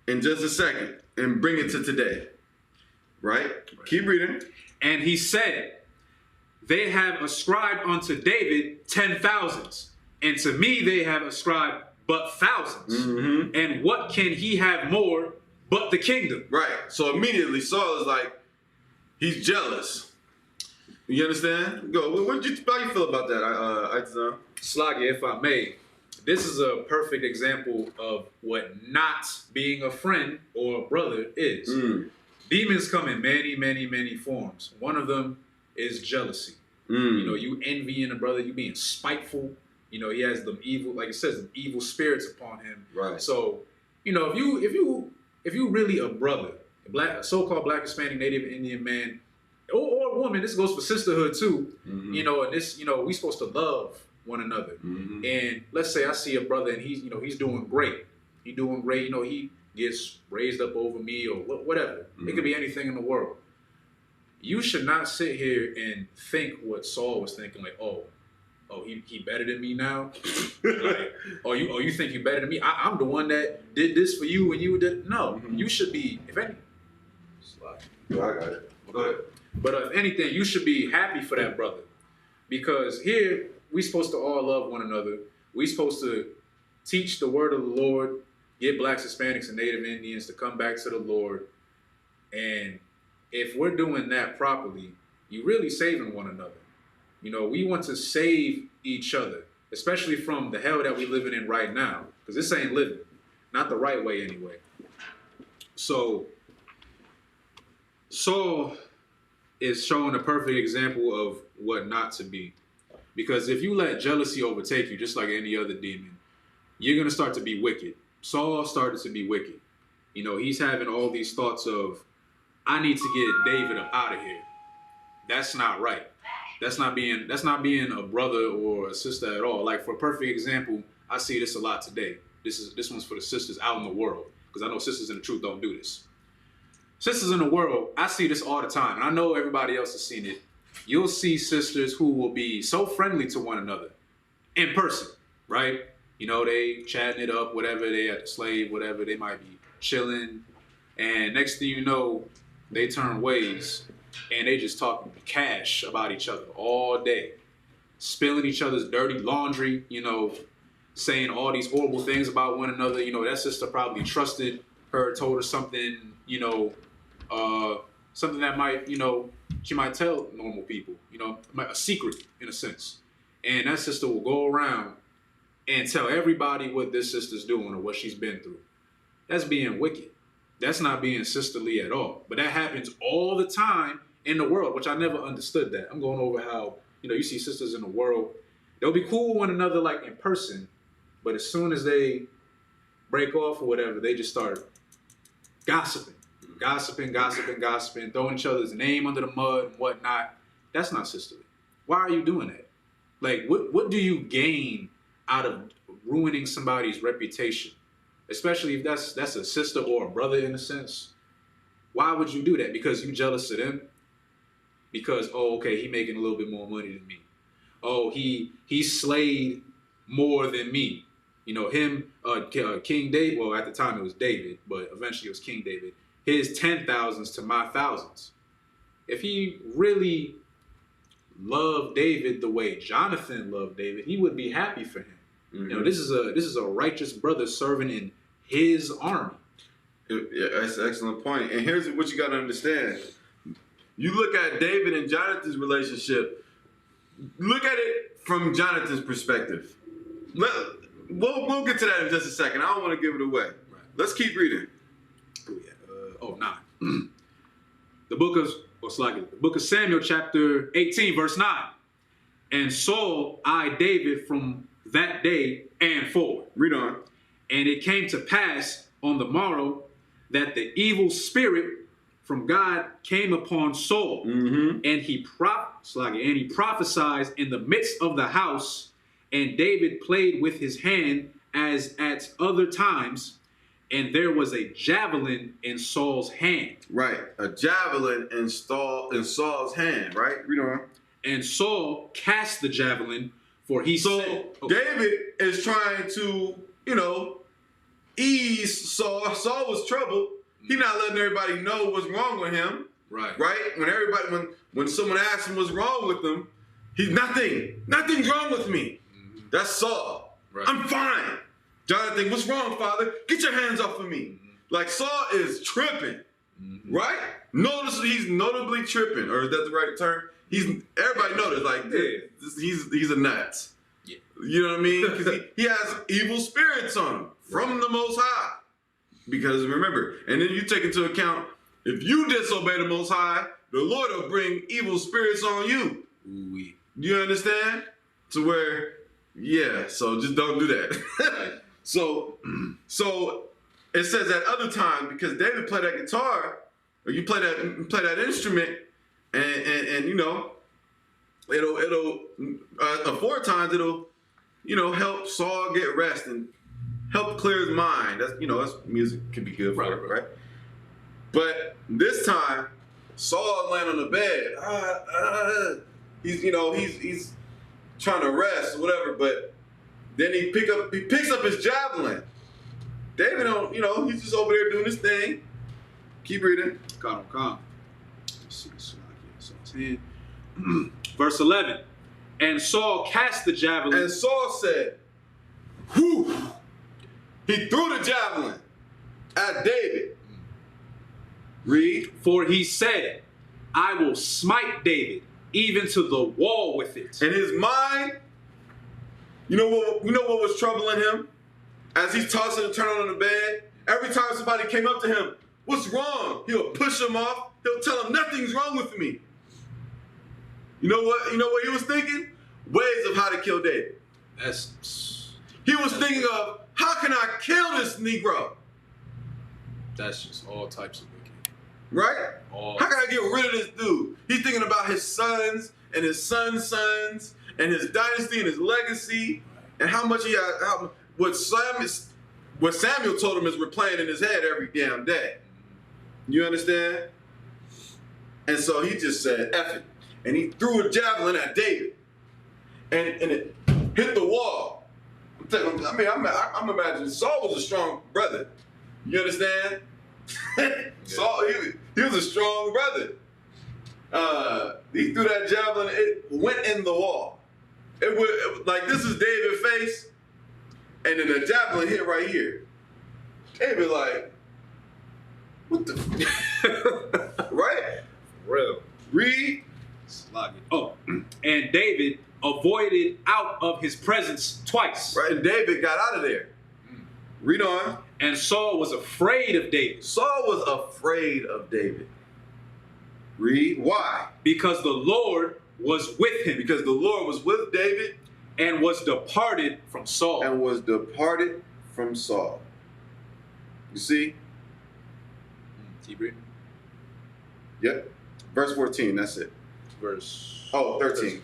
in just a second and bring it to today. Right? Keep reading. And he said, they have ascribed unto David 10,000s, and to me they have ascribed but thousands. Mm-hmm. And what can he have more but the kingdom? Right. So immediately Saul is like, he's jealous. You understand? Go. How you feel about that, Slaggy, if I may, this is a perfect example of what not being a friend or a brother is. Demons come in many, many, many forms. One of them is jealousy. You know, you envying a brother, you being spiteful. You know, he has them evil, like it says, them evil spirits upon him. Right. So, you know, if you really a brother, a so-called Black, Hispanic, Native Indian man, or a woman, this goes for sisterhood too. Mm-hmm. You know, and this, you know, we supposed to love one another. Mm-hmm. And let's say I see a brother and he's, you know, he's doing great. He's doing great. You know, he gets raised up over me or whatever. Mm-hmm. It could be anything in the world. You should not sit here and think what Saul was thinking, like, oh, he better than me now? Like, you think you better than me? I'm the one that did this for you and you did. No, you should be, if any. I got it. Go ahead. But if anything, you should be happy for that brother. Because here, we supposed to all love one another. We supposed to teach the word of the Lord, get Blacks, Hispanics, and Native Indians to come back to the Lord. And if we're doing that properly, you're really saving one another. You know, we want to save each other, especially from the hell that we're living in right now, because this ain't living. Not the right way anyway. So, Saul is showing a perfect example of what not to be. Because if you let jealousy overtake you, just like any other demon, you're going to start to be wicked. Saul started to be wicked. You know, he's having all these thoughts of, I need to get David up out of here. That's not right. That's not being a brother or a sister at all. Like, for a perfect example, I see this a lot today. This one's for the sisters out in the world, because I know sisters in the truth don't do this. Sisters in the world, I see this all the time, and I know everybody else has seen it. You'll see sisters who will be so friendly to one another in person, right? You know, they chatting it up, whatever, they at the slave, whatever, they might be chilling. And next thing you know, they turn ways and they just talk cash about each other all day, spilling each other's dirty laundry, you know, saying all these horrible things about one another. You know, that sister probably trusted her, told her something, you know, something that might, you know, she might tell normal people, you know, a secret in a sense. And that sister will go around and tell everybody what this sister's doing or what she's been through. That's being wicked. That's not being sisterly at all. But that happens all the time in the world, which I never understood that. I'm going over how, you know, you see sisters in the world, they'll be cool with one another like in person, but as soon as they break off or whatever, they just start gossiping, throwing each other's name under the mud and whatnot. That's not sisterly. Why are you doing that? Like, what do you gain out of ruining somebody's reputation? Especially if that's a sister or a brother in a sense. Why would you do that? Because you jealous of them? Because, oh, okay, he making a little bit more money than me. Oh, he slayed more than me. You know, him, King David, well, at the time it was David, but eventually it was King David. His 10,000s to my thousands. If he really loved David the way Jonathan loved David, he would be happy for him. Mm-hmm. You know, this is a righteous brother serving in his army. Yeah, that's an excellent point. And here's what you got to understand. You look at David and Jonathan's relationship. Look at it from Jonathan's perspective. We'll get to that in just a second. I don't want to give it away. Right. Let's keep reading. Oh, yeah. 9. The book of Samuel, chapter 18, verse 9. And Saul eyed David from that day and forward. Read on. And it came to pass on the morrow that the evil spirit from God came upon Saul, and he prophesied in the midst of the house, and David played with his hand as at other times, and there was a javelin in Saul's hand. Right, a javelin in Saul's hand, right? Read on. And Saul cast the javelin, for he said... David is trying to, ease Saul. Saul was troubled. He's not letting everybody know what's wrong with him. Right. When someone asks him what's wrong with him, he's nothing's wrong with me. Mm-hmm. That's Saul. Right. I'm fine. Jonathan, what's wrong, Father? Get your hands off of me. Mm-hmm. Like Saul is tripping, right? Notice he's notably tripping, or is that the right term? Everybody noticed, like he's a nut. Yeah. You know what I mean? Because he has evil spirits on him from the Most High. Because remember, and then you take into account, if you disobey the Most High, the Lord will bring evil spirits on you. Oui. You understand? To where, so just don't do that. Right. So it says at other times, because David played that guitar, or you play that instrument, and it'll 4 times it'll help Saul get rest and help clear his mind. That's music can be good for it, right? But this time, Saul laying on the bed. He's trying to rest or whatever, but then he picks up his javelin. David don't, he's just over there doing his thing. Keep reading. Calm. Let's see. Verse 11. And Saul cast the javelin. And Saul said, whew. He threw the javelin at David. Read. For he said, I will smite David even to the wall with it. In his mind, you know what was troubling him? As he's tossing and turning on the bed, every time somebody came up to him, what's wrong? He'll push him off. He'll tell him nothing's wrong with me. You know what he was thinking? Ways of how to kill David. He was thinking of, how can I kill this Negro? That's just all types of wicked. Right? How can I get rid of this dude? He's thinking about his sons and his sons' sons and his dynasty and his legacy and how much he has. What Samuel told him is replaying in his head every damn day. You understand? And so he just said, F it. And he threw a javelin at David. And it hit the wall. I'm imagining Saul was a strong brother. You understand? Saul, he was a strong brother. He threw that javelin, it went in the wall. It like, this is David's face, and then the javelin hit right here. David like, what the right? Real. Read. And David avoided out of his presence twice. Right, and David got out of there. Read on. And Saul was afraid of David. Saul was afraid of David. Read. Why? Because the Lord was with him. Because the Lord was with David. And was departed from Saul. You see? Keep reading. Yep. Verse 14, that's it. 13.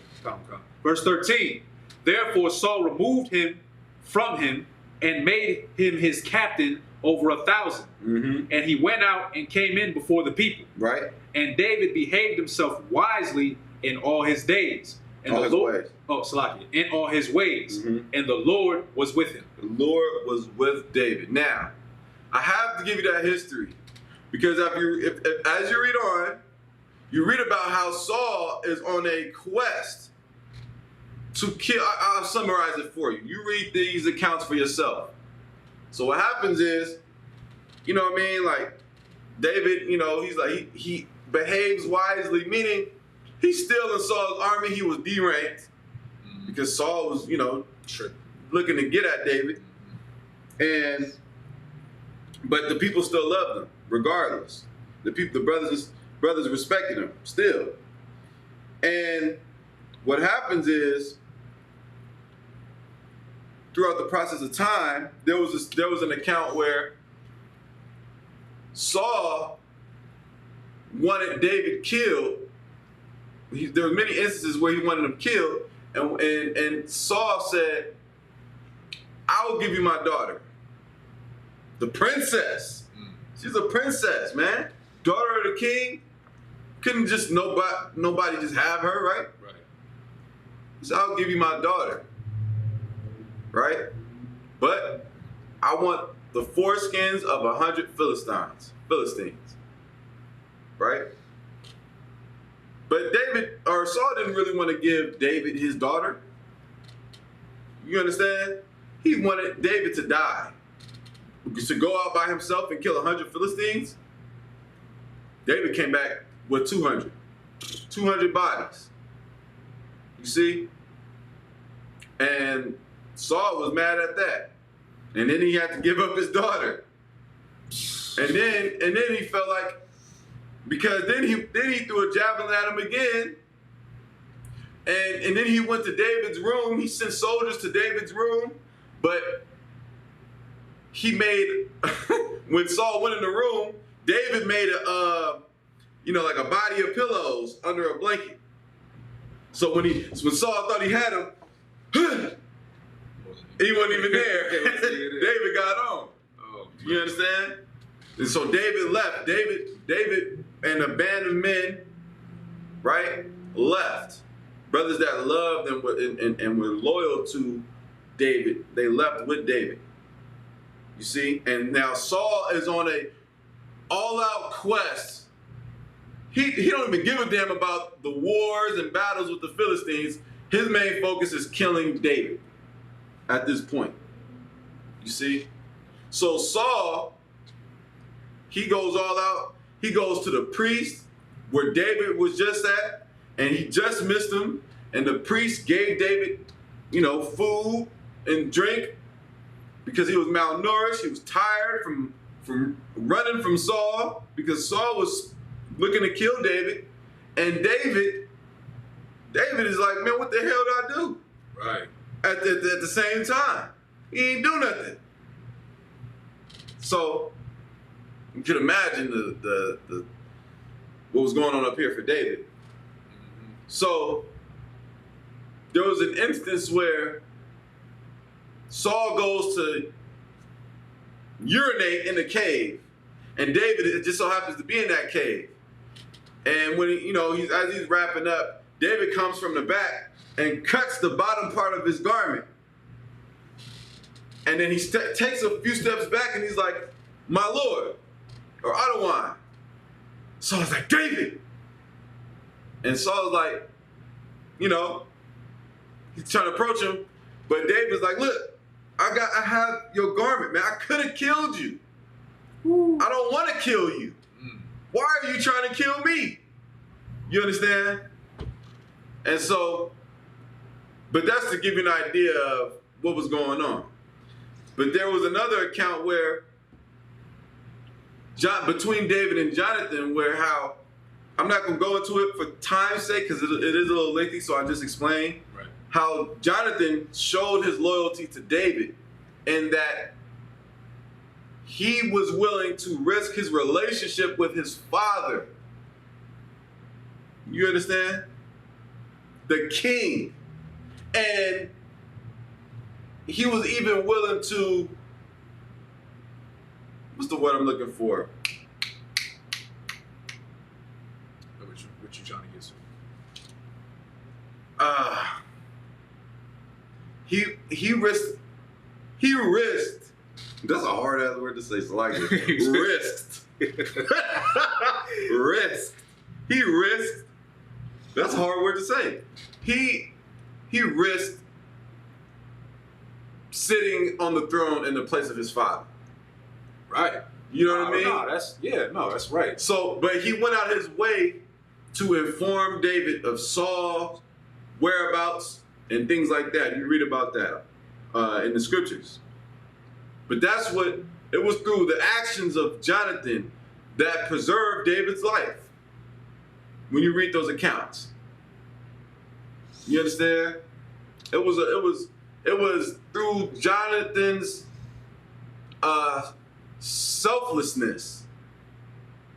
Verse 13. Therefore Saul removed him from him and made him his captain over 1,000. Mm-hmm. And he went out and came in before the people. Right. And David behaved himself wisely in all his days. And in all his ways. Mm-hmm. And the Lord was with him. The Lord was with David. Now, I have to give you that history. Because if as you read on, you read about how Saul is on a quest to kill. I'll summarize it for you. You read these accounts for yourself. So what happens is, you know what I mean? Like, David, he's like, he behaves wisely, meaning he's still in Saul's army. He was deranked because Saul was, looking to get at David. But the people still loved him, regardless. The brothers respected him still. And what happens is, throughout the process of time, there was an account where Saul wanted David killed. There were many instances where he wanted him killed, and Saul said, I will give you my daughter, the princess. She's a princess, man. Daughter of the king. Couldn't just nobody just have her, right? Right. He said, I'll give you my daughter. Right? But I want the foreskins of 100 Philistines. Right? But Saul didn't really want to give David his daughter. You understand? He wanted David to die. To go out by himself and kill 100 Philistines. David came back with 200 bodies. You see? And Saul was mad at that. And then he had to give up his daughter. And then he felt like, because then he threw a javelin at him again. And then he went to David's room. He sent soldiers to David's room. But he made, when Saul went in the room, David made like a body of pillows under a blanket. So when Saul thought he had him, he wasn't even there. David got on. Oh, you understand? And so David left. David and a band of men, right, left. Brothers that loved and were loyal to David, they left with David. You see? And now Saul is on a all-out quest. He don't even give a damn about the wars and battles with the Philistines. His main focus is killing David at this point. You see? So Saul, he goes all out. He goes to the priest where David was just at, and he just missed him. And the priest gave David, food and drink because he was malnourished. He was tired from running from Saul because Saul was looking to kill David. And David is like, man, what the hell did I do? Right. At the same time, he ain't do nothing. So you can imagine the what was going on up here for David. Mm-hmm. So there was an instance where Saul goes to urinate in the cave, and David, it just so happens to be in that cave. And when as he's wrapping up, David comes from the back and cuts the bottom part of his garment. And then he takes a few steps back and he's like, my Lord, or Adawan. Saul's like, David. And Saul's like, he's trying to approach him, but David's like, look, I have your garment, man. I could have killed you. Ooh. I don't want to kill you. Why are you trying to kill me? You understand? And so, but that's to give you an idea of what was going on. But there was another account where between David and Jonathan, where how, I'm not going to go into it for time's sake because it is a little lengthy, so I'll just explain. Right. How Jonathan showed his loyalty to David in that he was willing to risk his relationship with his father. You understand? The king. And he was even willing to, what's the word I'm looking for? What you trying to get to? He risked, that's a hard ass word to say, so like it. Risked. Risked. He risked, that's a hard word to say. He risked sitting on the throne in the place of his father. Right. You know what I mean? No, that's right. So, but he went out his way to inform David of Saul's whereabouts and things like that. You read about that in the scriptures. But that's what, it was through the actions of Jonathan that preserved David's life. When you read those accounts. You understand? It was through Jonathan's selflessness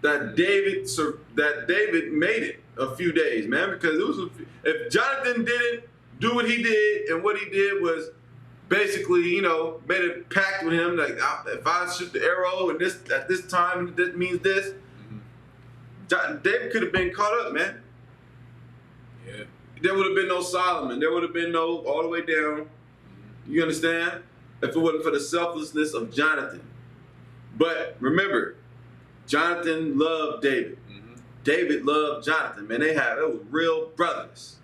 that David made it a few days, man, because it was if Jonathan didn't do what he did, and what he did was basically, made a pact with him, like if I shoot the arrow and this at this time, this means this. David could have been caught up, man. Yeah. There would have been no Solomon. There would have been no all the way down. You understand? If it wasn't for the selflessness of Jonathan. But remember, Jonathan loved David. David loved Jonathan, man. They were real brothers.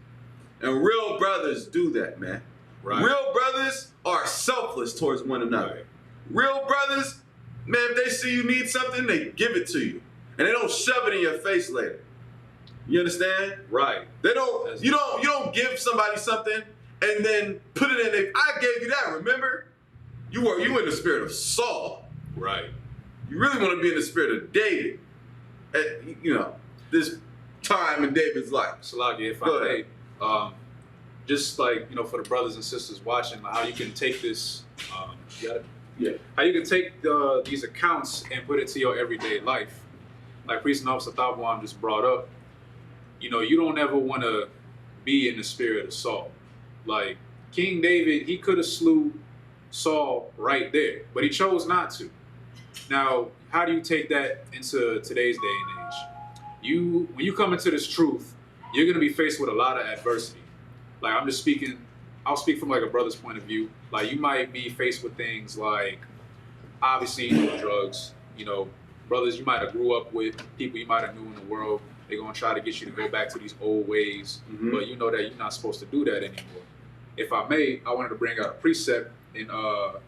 And real brothers do that, man. Right. Real brothers are selfless towards one another. Right. Real brothers, man, if they see you need something, they give it to you. And they don't shove it in your face later. You understand? Right. They don't. You don't give somebody something and then put it in there. I gave you that. Remember, you in the spirit of Saul. Right. You really want to be in the spirit of David. This time in David's life. Salaki, if I may, just like for the brothers and sisters watching, how you can take this. How you can take these accounts and put it to your everyday life. Like Priest and Officer Thabwan just brought up, you don't ever want to be in the spirit of Saul. Like King David, he could have slew Saul right there, but he chose not to. Now, how do you take that into today's day and age? When you come into this truth, you're going to be faced with a lot of adversity. Like I'll speak from like a brother's point of view. Like you might be faced with things like, obviously, drugs, brothers you might have grew up with, people you might have knew in the world, they're going to try to get you to go back to these old ways, but you know that you're not supposed to do that anymore. If I may, I wanted to bring out a precept in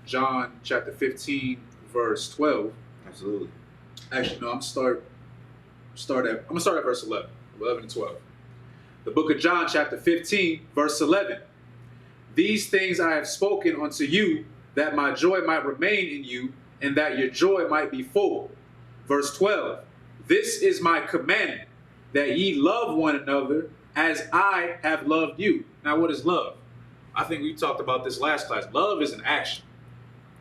John chapter 15, verse 12. Absolutely. Actually, no, I'm gonna start at verse 11 and 12. The book of John chapter 15, verse 11. These things I have spoken unto you, that my joy might remain in you, and that your joy might be full. Verse 12, this is my commandment, that ye love one another as I have loved you. Now, what is love? I think we talked about this last class. Love is an action.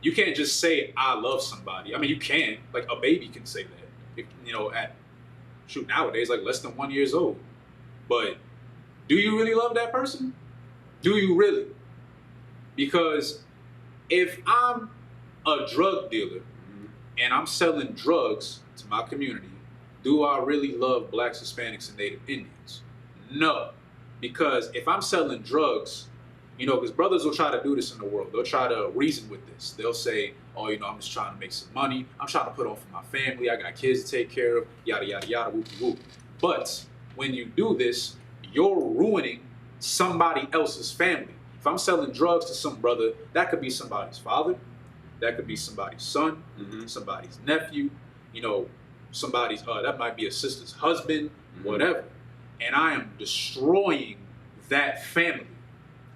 You can't just say, I love somebody. I mean, you can. Like, a baby can say that. Nowadays, like less than 1 year old. But do you really love that person? Do you really? Because if I'm a drug dealer, and I'm selling drugs to my community, do I really love blacks, Hispanics, and Native Indians? No. Because if I'm selling drugs, because brothers will try to do this in the world. They'll try to reason with this. They'll say, I'm just trying to make some money. I'm trying to put on for my family. I got kids to take care of, yada, yada, yada, whoop, whoop. But when you do this, you're ruining somebody else's family. If I'm selling drugs to some brother, that could be somebody's father. That could be somebody's son, somebody's nephew, somebody's, that might be a sister's husband, whatever. And I am destroying that family.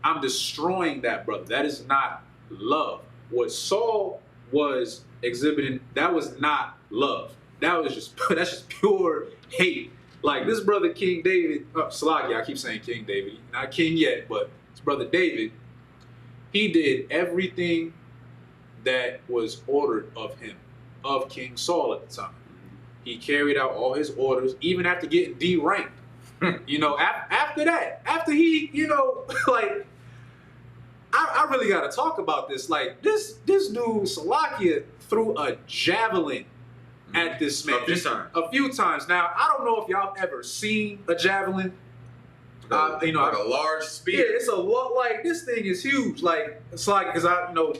I'm destroying that brother. That is not love. What Saul was exhibiting, that was not love. That's just pure hate. Like this brother King David, Salaki, I keep saying King David, not king yet, but his brother David, he did everything that was ordered of him, of King Saul at the time. He carried out all his orders, even after getting deranked. After that, after he, like, I really got to talk about this. Like, this dude, Salakia, threw a javelin at this man. A few times. Now, I don't know if y'all ever seen a javelin. Like a large spear. Yeah, it's a lot. Like, this thing is huge. Like, it's like, because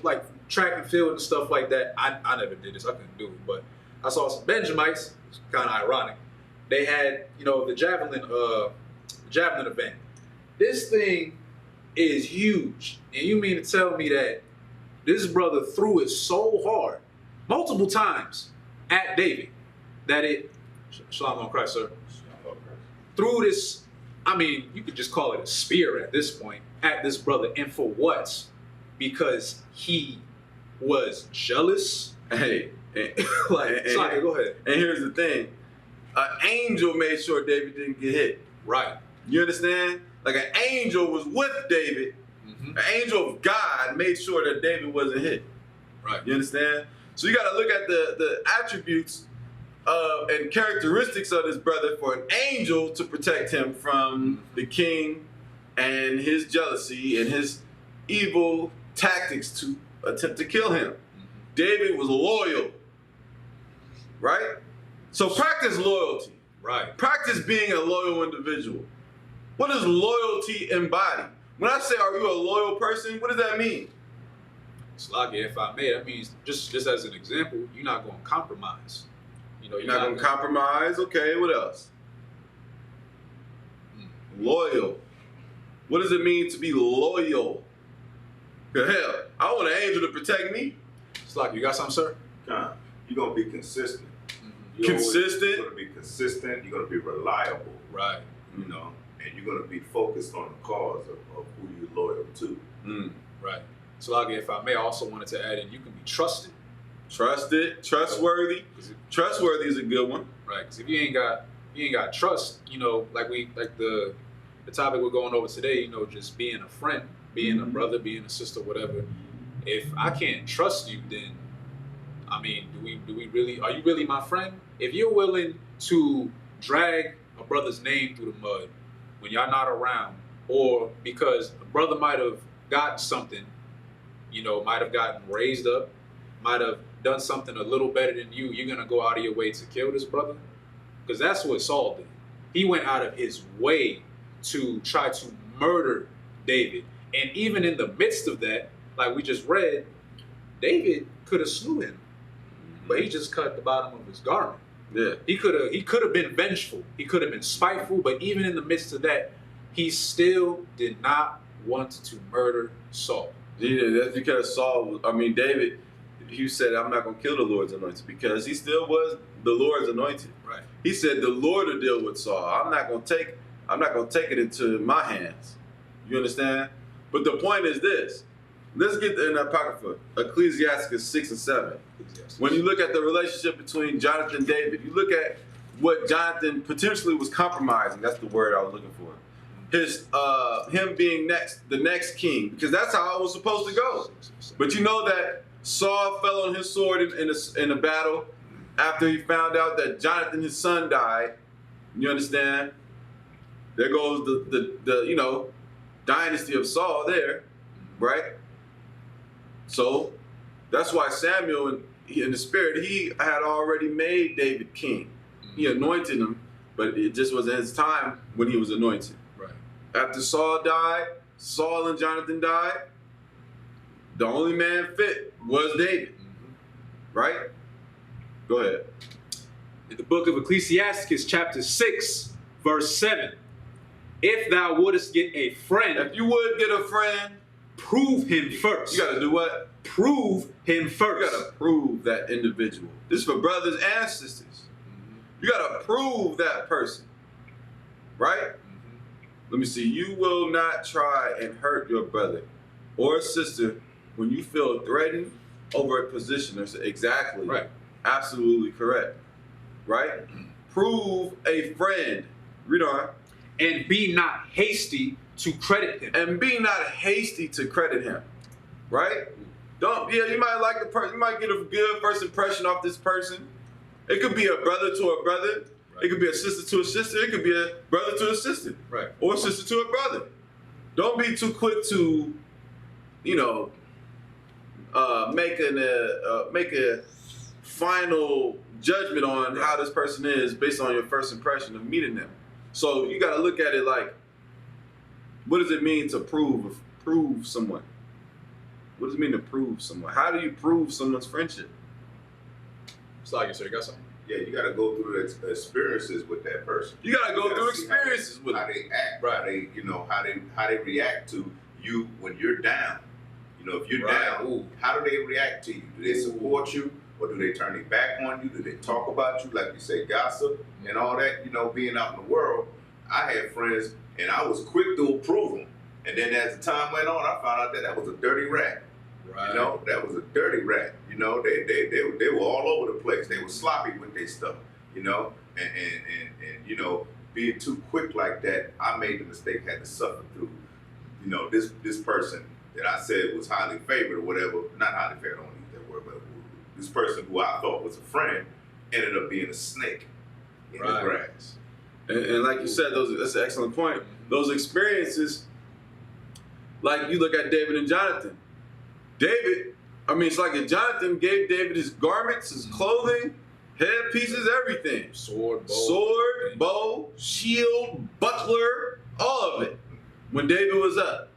like track and field and stuff like that. I never did this. I couldn't do it. But I saw some Benjamites. It's kind of ironic. They had, the javelin event. This thing is huge. And you mean to tell me that this brother threw it so hard, multiple times, at David, that it, Shalom on Christ, sir, threw this, you could just call it a spear at this point, at this brother. And for what? Because he was jealous? Hey. Go ahead. And here's the thing. An angel made sure David didn't get hit. Right. You understand? Like an angel was with David. An angel of God made sure that David wasn't hit. Right. You understand? So you got to look at the attributes and characteristics of this brother for an angel to protect him from the king and his jealousy and his evil tactics to attempt to kill him. David was loyal, right? So practice loyalty. Right. Practice being a loyal individual. What does loyalty embody? When I say, are you a loyal person, what does that mean? Sluggy, if I may, that means, just as an example, you're not going to compromise. You know, you're not going to compromise. Okay, what else? Loyal. What does it mean to be loyal? Hell, I want an angel to protect me. Sluggy, you got something, sir? You're going to be consistent. Consistent? You're going to be consistent. You're going to be reliable. Right. You know, and you're going to be focused on the cause of who you're loyal to. Right. Sluggy, if I may, I also wanted to add in, you can be trusted. Trusted, trustworthy. Trustworthy is a good one. Right, because if you ain't got trust, you know, like the topic we're going over today, you know, just being a friend, being a brother, being a sister, whatever. If I can't trust you, then I mean, do we really, are you really my friend? If you're willing to drag a brother's name through the mud when y'all not around, or because a brother might have gotten something, you know, might have gotten raised up, might have done something a little better than you, you're going to go out of your way to kill this brother? Because that's what Saul did. He went out of his way to try to murder David. And even in the midst of that, like we just read, David could have slew him, but he just cut the bottom of his garment. Yeah. He could have been vengeful. He could have been spiteful, but even in the midst of that, he still did not want to murder Saul. Yeah, that's because Saul, David, he said, I'm not going to kill the Lord's anointed, because he still was the Lord's anointed. Right. He said, the Lord will deal with Saul. I'm not going to take it into my hands. You understand? But the point is this. Let's get in Apocrypha, Ecclesiastes 6 and 7. When you look at the relationship between Jonathan and David, you look at what Jonathan potentially was compromising. That's the word I was looking for. Him being the next king, because that's how it was supposed to go. But you know that Saul fell on his sword in a battle after he found out that Jonathan, his son, died. You understand? There goes the dynasty of Saul there, right? So that's why Samuel in the spirit, he had already made David king. He anointed him, but it just wasn't his time when he was anointed. Right. After Saul died, Saul and Jonathan died, the only man fit was David. Right? Go ahead. In the book of Ecclesiastes, chapter 6, verse 7. If thou wouldest get a friend. If you would get a friend. Prove him first. You got to do what? Prove him first. You got to prove that individual. This is for brothers and sisters. You got to prove that person. Right? Let me see. You will not try and hurt your brother or sister when you feel threatened over a position. Exactly. Right. Absolutely correct. Right? Prove a friend. Read on. And be not hasty to credit him. And be not hasty to credit him. Right? You might like the person, you might get a good first impression off this person. It could be a brother to a brother. Right. It could be a sister to a sister. It could be a brother to a sister. Right. Or a sister to a brother. Don't be too quick to, make a final judgment on how this person is based on your first impression of meeting them. So you got to look at it like, what does it mean to prove someone? What does it mean to prove someone? How do you prove someone's friendship? Sluggy, sir, you got something? Yeah, you got to go through the experiences with that person. You got to go through experiences with them. How they act, right? How they react to you when you're down. If you're down, how do they react to you? Do they support you, or do they turn their back on you? Do they talk about you, like you say, gossip and all that? Being out in the world, I had friends, and I was quick to approve them. And then as the time went on, I found out that was a dirty rat. Right. That was a dirty rat. They were all over the place. They were sloppy with their stuff. And being too quick like that, I made the mistake, had to suffer through. This person that I said was highly favored or whatever, not highly favored, I don't use that word, but this person who I thought was a friend, ended up being a snake in the grass. And like you said, that's an excellent point. Those experiences, like you look at David and Jonathan. It's like if Jonathan gave David his garments, his clothing, headpieces, everything. Sword, bow, shield, buckler, all of it. When David was up.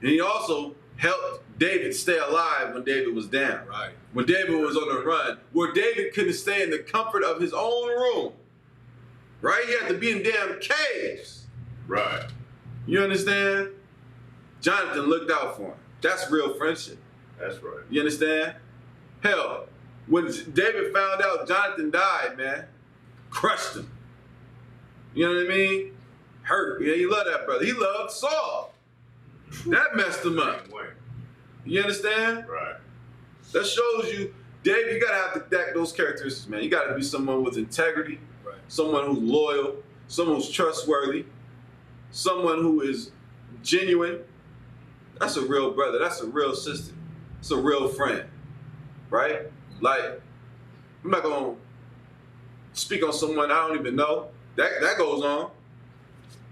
And he also helped David stay alive when David was down. Right. When David was on the run. Where David couldn't stay in the comfort of his own room. Right? He had to be in damn caves. Right. You understand? Jonathan looked out for him. That's real friendship. That's right. You understand? Hell, when David found out Jonathan died, man, crushed him. You know what I mean? Hurt. Yeah, he loved that brother. He loved Saul. That messed him up. You understand? Right. That shows you, David, you gotta have those characteristics, man. You gotta be someone with integrity, someone who's loyal, someone who's trustworthy, someone who is genuine. That's a real brother. That's a real sister. It's a real friend, right? Like, I'm not gonna speak on someone I don't even know. That goes on.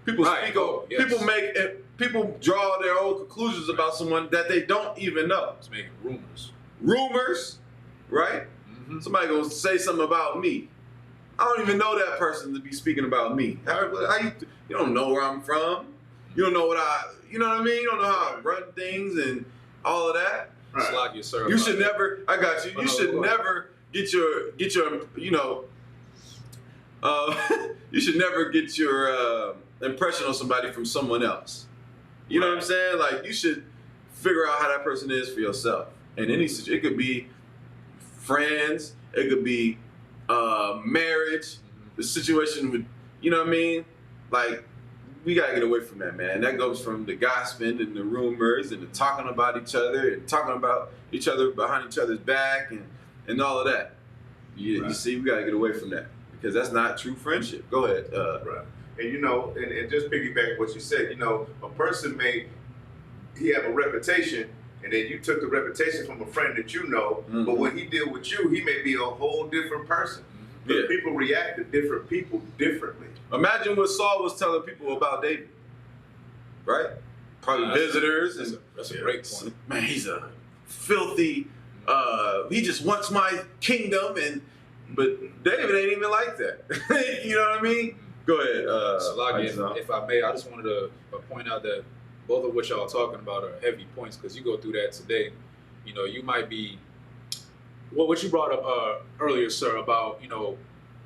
People speak on. Yes. People draw their own conclusions about someone that they don't even know. It's making rumors. Rumors, right? Mm-hmm. Somebody gonna say something about me. I don't even know that person to be speaking about me. You don't know where I'm from. You don't know you know what I mean? You don't know how I run things and all of that. Right. You should never, I got you. You should never get your, you know, you should never get your impression on somebody from someone else. You know what I'm saying? Like, you should figure out how that person is for yourself. And it could be friends, it could be marriage, the situation with, you know what I mean? Like, we gotta get away from that, man. That goes from the gossiping and the rumors and the talking about each other and talking about each other behind each other's back and all of that. You see, we gotta get away from that because that's not true friendship. Go ahead. Right. And you know, and just piggyback what you said, you know, a person he have a reputation, and then you took the reputation from a friend that you know, but when he deal with you, he may be a whole different person. But people react to different people differently. Imagine what Saul was telling people about David, right? Probably visitors. That's a great point. Man, he's a filthy, he just wants my kingdom, but David ain't even like that. You know what I mean? Go ahead. If I may, I just wanted to point out that both of what y'all are talking about are heavy points because you go through that today. You know, you might be, what you brought up earlier, sir, about, you know,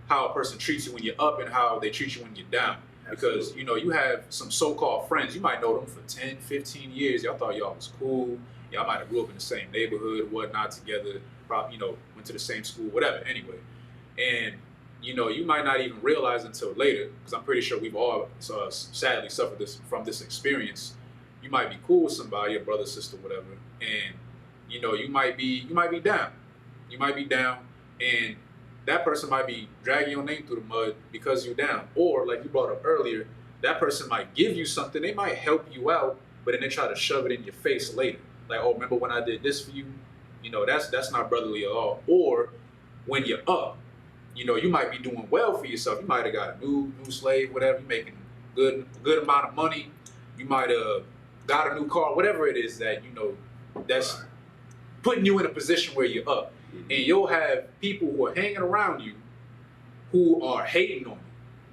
how a person treats you when you're up and how they treat you when you're down. Absolutely. Because, you know, you have some so-called friends. You might know them for 10, 15 years. Y'all thought y'all was cool. Y'all might have grew up in the same neighborhood, whatnot, together, probably, you know, went to the same school, whatever, anyway. And, you know, you might not even realize until later, because I'm pretty sure we've all sadly suffered from this experience. You might be cool with somebody, a brother, sister, whatever, and, you know, you might be down. You might be down, and that person might be dragging your name through the mud because you're down. Or, like you brought up earlier, that person might give you something. They might help you out, but then they try to shove it in your face later. Like, oh, remember when I did this for you? You know, that's not brotherly at all. Or when you're up, you know, you might be doing well for yourself. You might have got a new slave, whatever. You're making good amount of money. You might have got a new car, whatever it is that, you know, that's putting you in a position where you're up. And you'll have people who are hanging around you who are hating on you,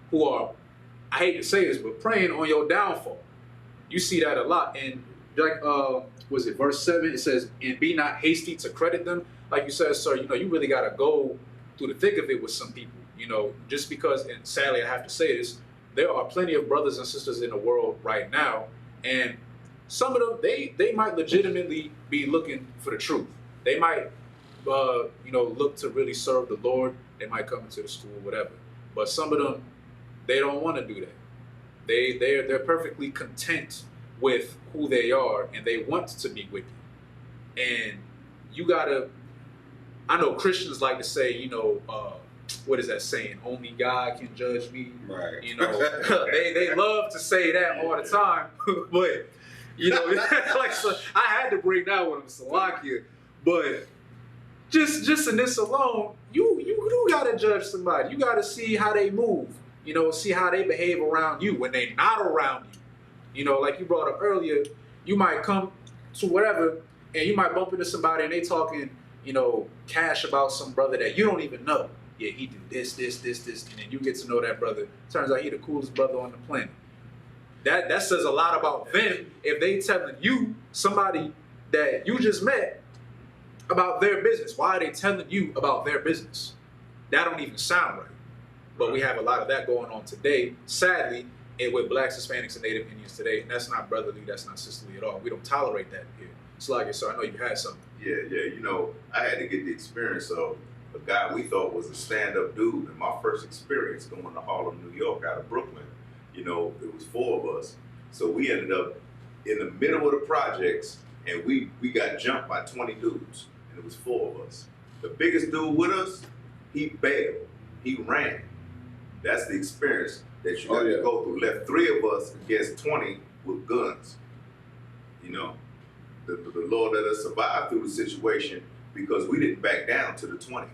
who are, I hate to say this, but preying on your downfall. You see that a lot. And like, was it verse 7? It says, and be not hasty to credit them. Like you said, sir, you know, you really got to go through the thick of it with some people, you know, just because, and sadly I have to say this, there are plenty of brothers and sisters in the world right now, and some of them, they might legitimately be looking for the truth. They might, you know, look to really serve the Lord. They might come into the school, whatever. But some of them, they don't want to do that. They're perfectly content with who they are, and they want to be with you. And you gotta, I know Christians like to say, you know, what is that saying? Only God can judge me. Right. You know, they love to say that all the time. But, you know, like, so I had to bring that one up, Salakia. But just in this alone, you gotta judge somebody. You gotta see how they move. You know, see how they behave around you when they not around you. You know, like you brought up earlier, you might come to whatever, and you might bump into somebody and they talking, you know, cash about some brother that you don't even know. Yeah, he do this, and then you get to know that brother. Turns out he the coolest brother on the planet. That says a lot about them if they telling you, somebody that you just met, about their business. Why are they telling you about their business? That don't even sound right. But we have a lot of that going on today, sadly, and with blacks, Hispanics, and Native Indians today. And that's not brotherly, that's not sisterly at all. We don't tolerate that here. Slugger, so I know you had something. Yeah. You know, I had to get the experience of a guy we thought was a stand-up dude. And my first experience going to Harlem, New York, out of Brooklyn, you know, it was 4 of us. So we ended up in the middle of the projects, and we got jumped by 20 dudes. And it was 4 of us. The biggest dude with us, he bailed. He ran. That's the experience that you got to go through. Left 3 of us against 20 with guns. You know, the Lord let us survive through the situation because we didn't back down to the 20. Right.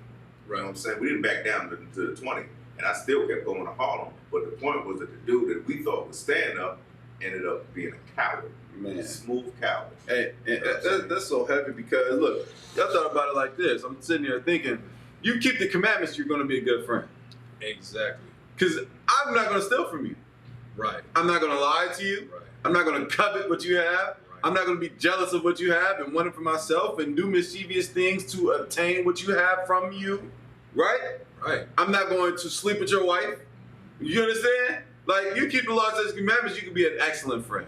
You know what I'm saying? We didn't back down to the 20. And I still kept going to Harlem. But the point was that the dude that we thought was stand up ended up being a coward. Man. Smooth coward. And that's so heavy because, look, y'all thought about it like this. I'm sitting here thinking, you keep the commandments, you're going to be a good friend. Exactly. Because I'm not going to steal from you. Right. I'm not going to lie to you. Right. I'm not going to covet what you have. Right. I'm not going to be jealous of what you have and want it for myself and do mischievous things to obtain what you have from you. Right? Right. I'm not going to sleep with your wife. You understand? Like, you keep the law, statutes, and commandments, you can be an excellent friend.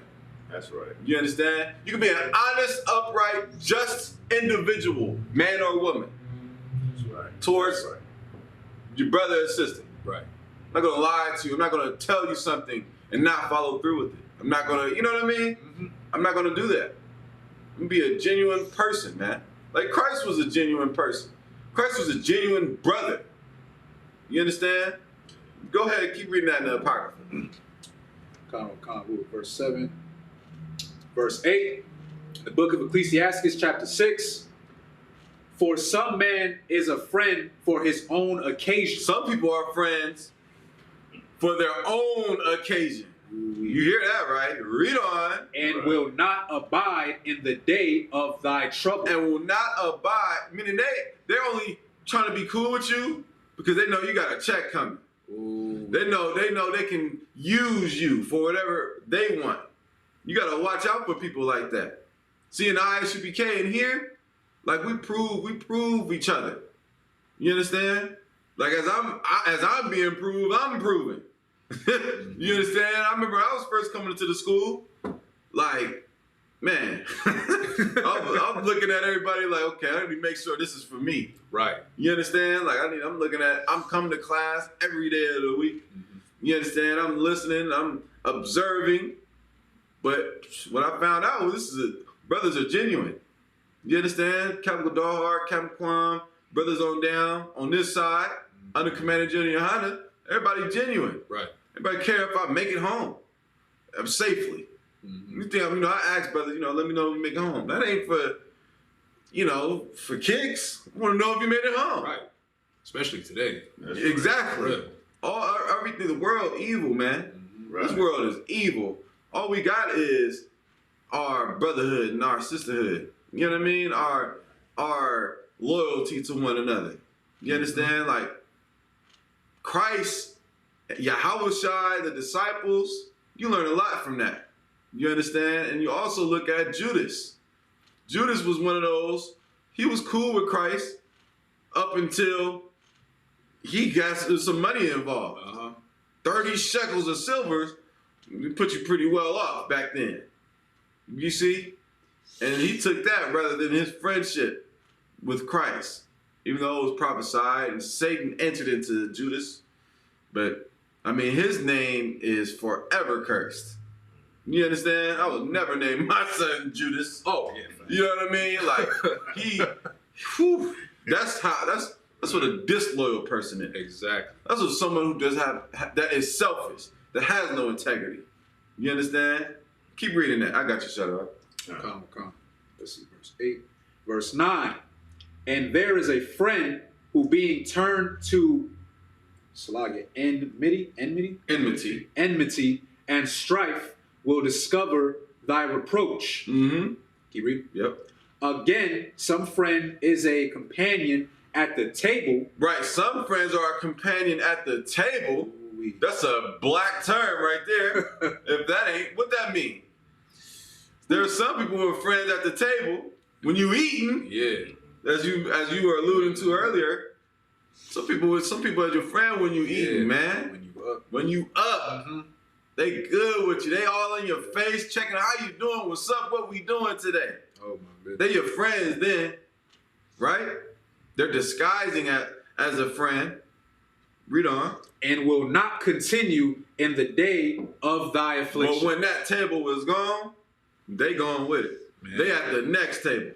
That's right. You understand? You can be an honest, upright, just individual, man or woman. That's right. Towards your brother or sister. Right. I'm not going to lie to you. I'm not going to tell you something and not follow through with it. I'm not going to, you know what I mean? Mm-hmm. I'm not going to do that. I'm going to be a genuine person, man. Like Christ was a genuine person. Christ was a genuine brother. You understand? Go ahead and keep reading that in the Apocrypha. Verse 7. Verse 8. The book of Ecclesiastes, chapter 6. For some man is a friend for his own occasion. Some people are friends for their own occasion. You hear that, right? Read on. And will not abide in the day of thy trouble. And will not abide, meaning they're only trying to be cool with you because they know you got a check coming. Ooh. They know they can use you for whatever they want. You got to watch out for people like that. See, in ISUPK in here, like we prove each other. You understand? Like as I'm being proved, I'm proving. You understand? I remember I was first coming into the school, like, man, I'm looking at everybody like, okay, I need to make sure this is for me. Right. You understand? Like I'm coming to class every day of the week. Mm-hmm. You understand? I'm listening, I'm observing. But what I found out was brothers are genuine. You understand? Captain Dawhart, Captain Kwam, brothers on down, on this side, under Commander General Yohana, everybody genuine. Right. Everybody care if I make it home safely. Mm-hmm. You think, I ask brothers, let me know if you make it home. That ain't for kicks. I want to know if you made it home. Right. Especially today. That's exactly. Right. Everything, the world evil, man. Mm-hmm. Right. This world is evil. All we got is our brotherhood and our sisterhood. You know what I mean? Our loyalty to one another. You understand? Like Christ, Yahushua, the disciples, you learn a lot from that. You understand? And you also look at Judas. Judas was one of those, he was cool with Christ up until he got some money involved. 30 shekels of silver put you pretty well off back then. You see? And he took that rather than his friendship with Christ. Even though it was prophesied and Satan entered into Judas. But, his name is forever cursed. You understand? I will never name my son Judas. Oh, yeah. You know what I mean? Like, that's what a disloyal person is. Exactly. That's what someone who does that is selfish, that has no integrity. You understand? Keep reading that. I got you, shut up. Come. Let's see, verse 8. Verse 9. And there is a friend who being turned to enmity and strife will discover thy reproach. Mm-hmm. Keep reading. Yep. Again, some friend is a companion at the table. Right. Some friends are a companion at the table. That's a black term right there. If that ain't, what that mean? There are some people who are friends at the table when you eating. Yeah. As you were alluding to earlier. Some people as your friend when you eating, man. When you up. Mm-hmm. They good with you. They all in your face, checking how you doing, what's up, what we doing today. Oh my goodness. They your friends then, right? They're disguising as a friend. Read on. And will not continue in the day of thy affliction. But when that table was gone, they gone with it. Man. They at the next table.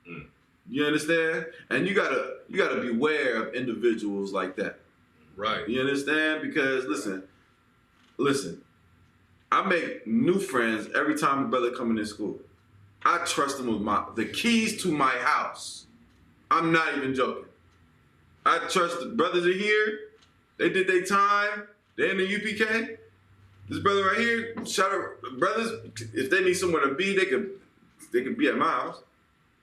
Mm. You understand? And you gotta beware of individuals like that. Right. You understand? Because listen. I make new friends every time a brother coming in school. I trust them with the keys to my house. I'm not even joking. I trust the brothers are here. They did their time. They in the UPK. This brother right here, shout out brothers. If they need somewhere to be, they could be at my house.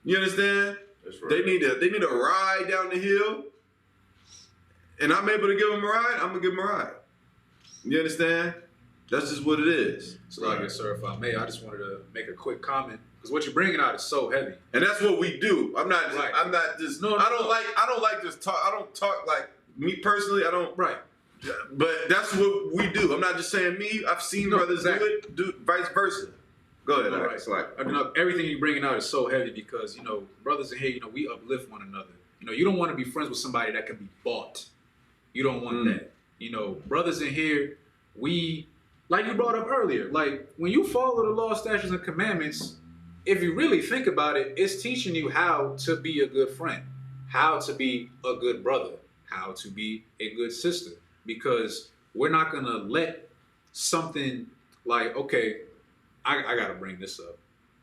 You understand? That's right. They need a ride down the hill, and I'm able to give them a ride. I'm gonna give them a ride. You understand? That's just what it is. So, sir, if I may, I just wanted to make a quick comment because what you're bringing out is so heavy, and that's what we do. I don't like just talk. I don't talk like me personally. I don't. Right. But that's what we do. I'm not just saying me. I've seen brothers do vice versa. Go ahead. Right. I mean, everything you're bringing out is so heavy because brothers in here, we uplift one another. You don't want to be friends with somebody that can be bought. You don't want that. Brothers in here, we. Like you brought up earlier, like when you follow the law, statutes, and commandments, if you really think about it, it's teaching you how to be a good friend, how to be a good brother, how to be a good sister. Because we're not going to let something like, okay, I got to bring this up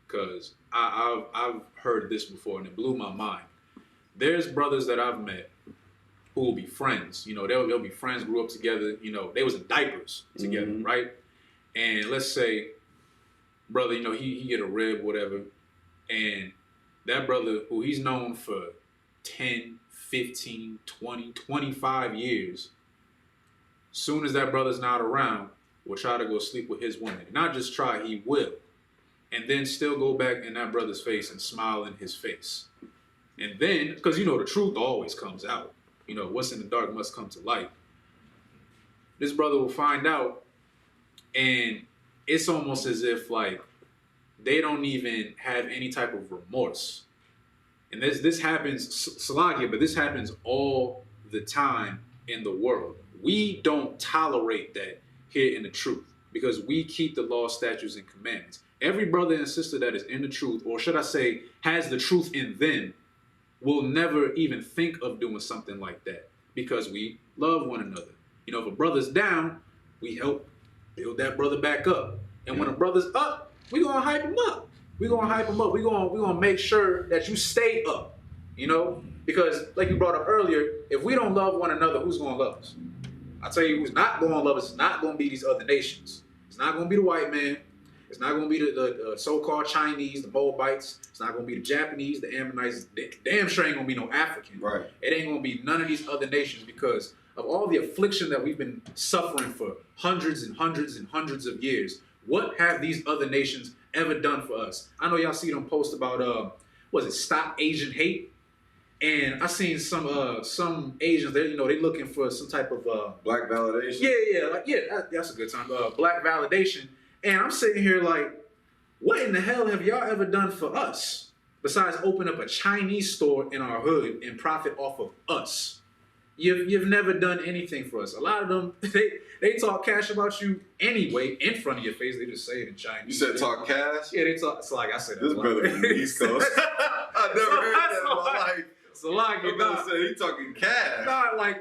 because I've heard this before and it blew my mind. There's brothers that I've met who will be friends. They'll be friends, grew up together. They was in diapers together, right? And let's say, brother, he get a rib, whatever. And that brother, who he's known for 10, 15, 20, 25 years, soon as that brother's not around, will try to go sleep with his woman. Not just try, he will. And then still go back in that brother's face and smile in his face. And then, because the truth always comes out. What's in the dark must come to light. This brother will find out, and it's almost as if like they don't even have any type of remorse. And this happens, Salakia, but this happens all the time in the world. We don't tolerate that here in the truth because we keep the law, statutes, and commandments. Every brother and sister that is in the truth, or should I say, has the truth in them, will never even think of doing something like that because we love one another. If a brother's down, we help build that brother back up. And when a brother's up, we're going to hype him up. We're going to hype him up. We're going to make sure that you stay up, because like you brought up earlier, if we don't love one another, who's going to love us? I'll tell you who's not going to love us. It's not going to be these other nations. It's not going to be the white man. It's not going to be the so-called Chinese, the Moabites. It's not going to be the Japanese, the Ammonites. Damn sure ain't going to be no African. Right. It ain't going to be none of these other nations because of all the affliction that we've been suffering for hundreds and hundreds and hundreds of years. What have these other nations ever done for us? I know y'all see them post about, Stop Asian Hate? And I seen some Asians, they looking for some type of... black validation? Yeah, that's a good time. Black validation. And I'm sitting here like, what in the hell have y'all ever done for us besides open up a Chinese store in our hood and profit off of us? You've never done anything for us. A lot of them, they talk cash about you anyway in front of your face. They just say it in Chinese. You said talk cash? Yeah, they talk. It's like I said that. This brother from the East Coast. I never heard that in my life. So like you say he talking cash.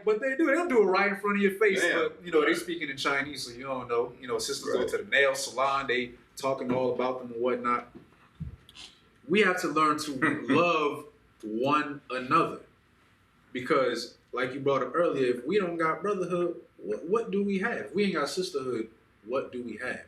But they'll do it right in front of your face. Damn. But they speaking in Chinese, so you don't know. Sisters go to the nail salon, they talking all about them and whatnot. We have to learn to love one another. Because, like you brought up earlier, if we don't got brotherhood, what do we have? If we ain't got sisterhood, what do we have?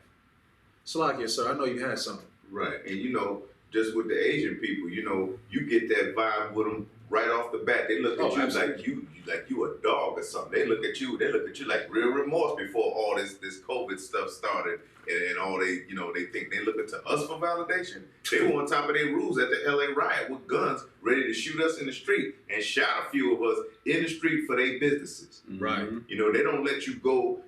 Salakia, sir, I know you had something. Right, and you know, just with the Asian people, you know, you get that vibe with them right off the bat. They look at you absolutely. like you a dog or something. They look at you like real remorse before all this COVID stuff started, and all they think they looking to us for validation. They were on top of their rules at the LA riot with guns, ready to shoot us in the street, and shot a few of us in the street for their businesses. Right. You know, they don't let you go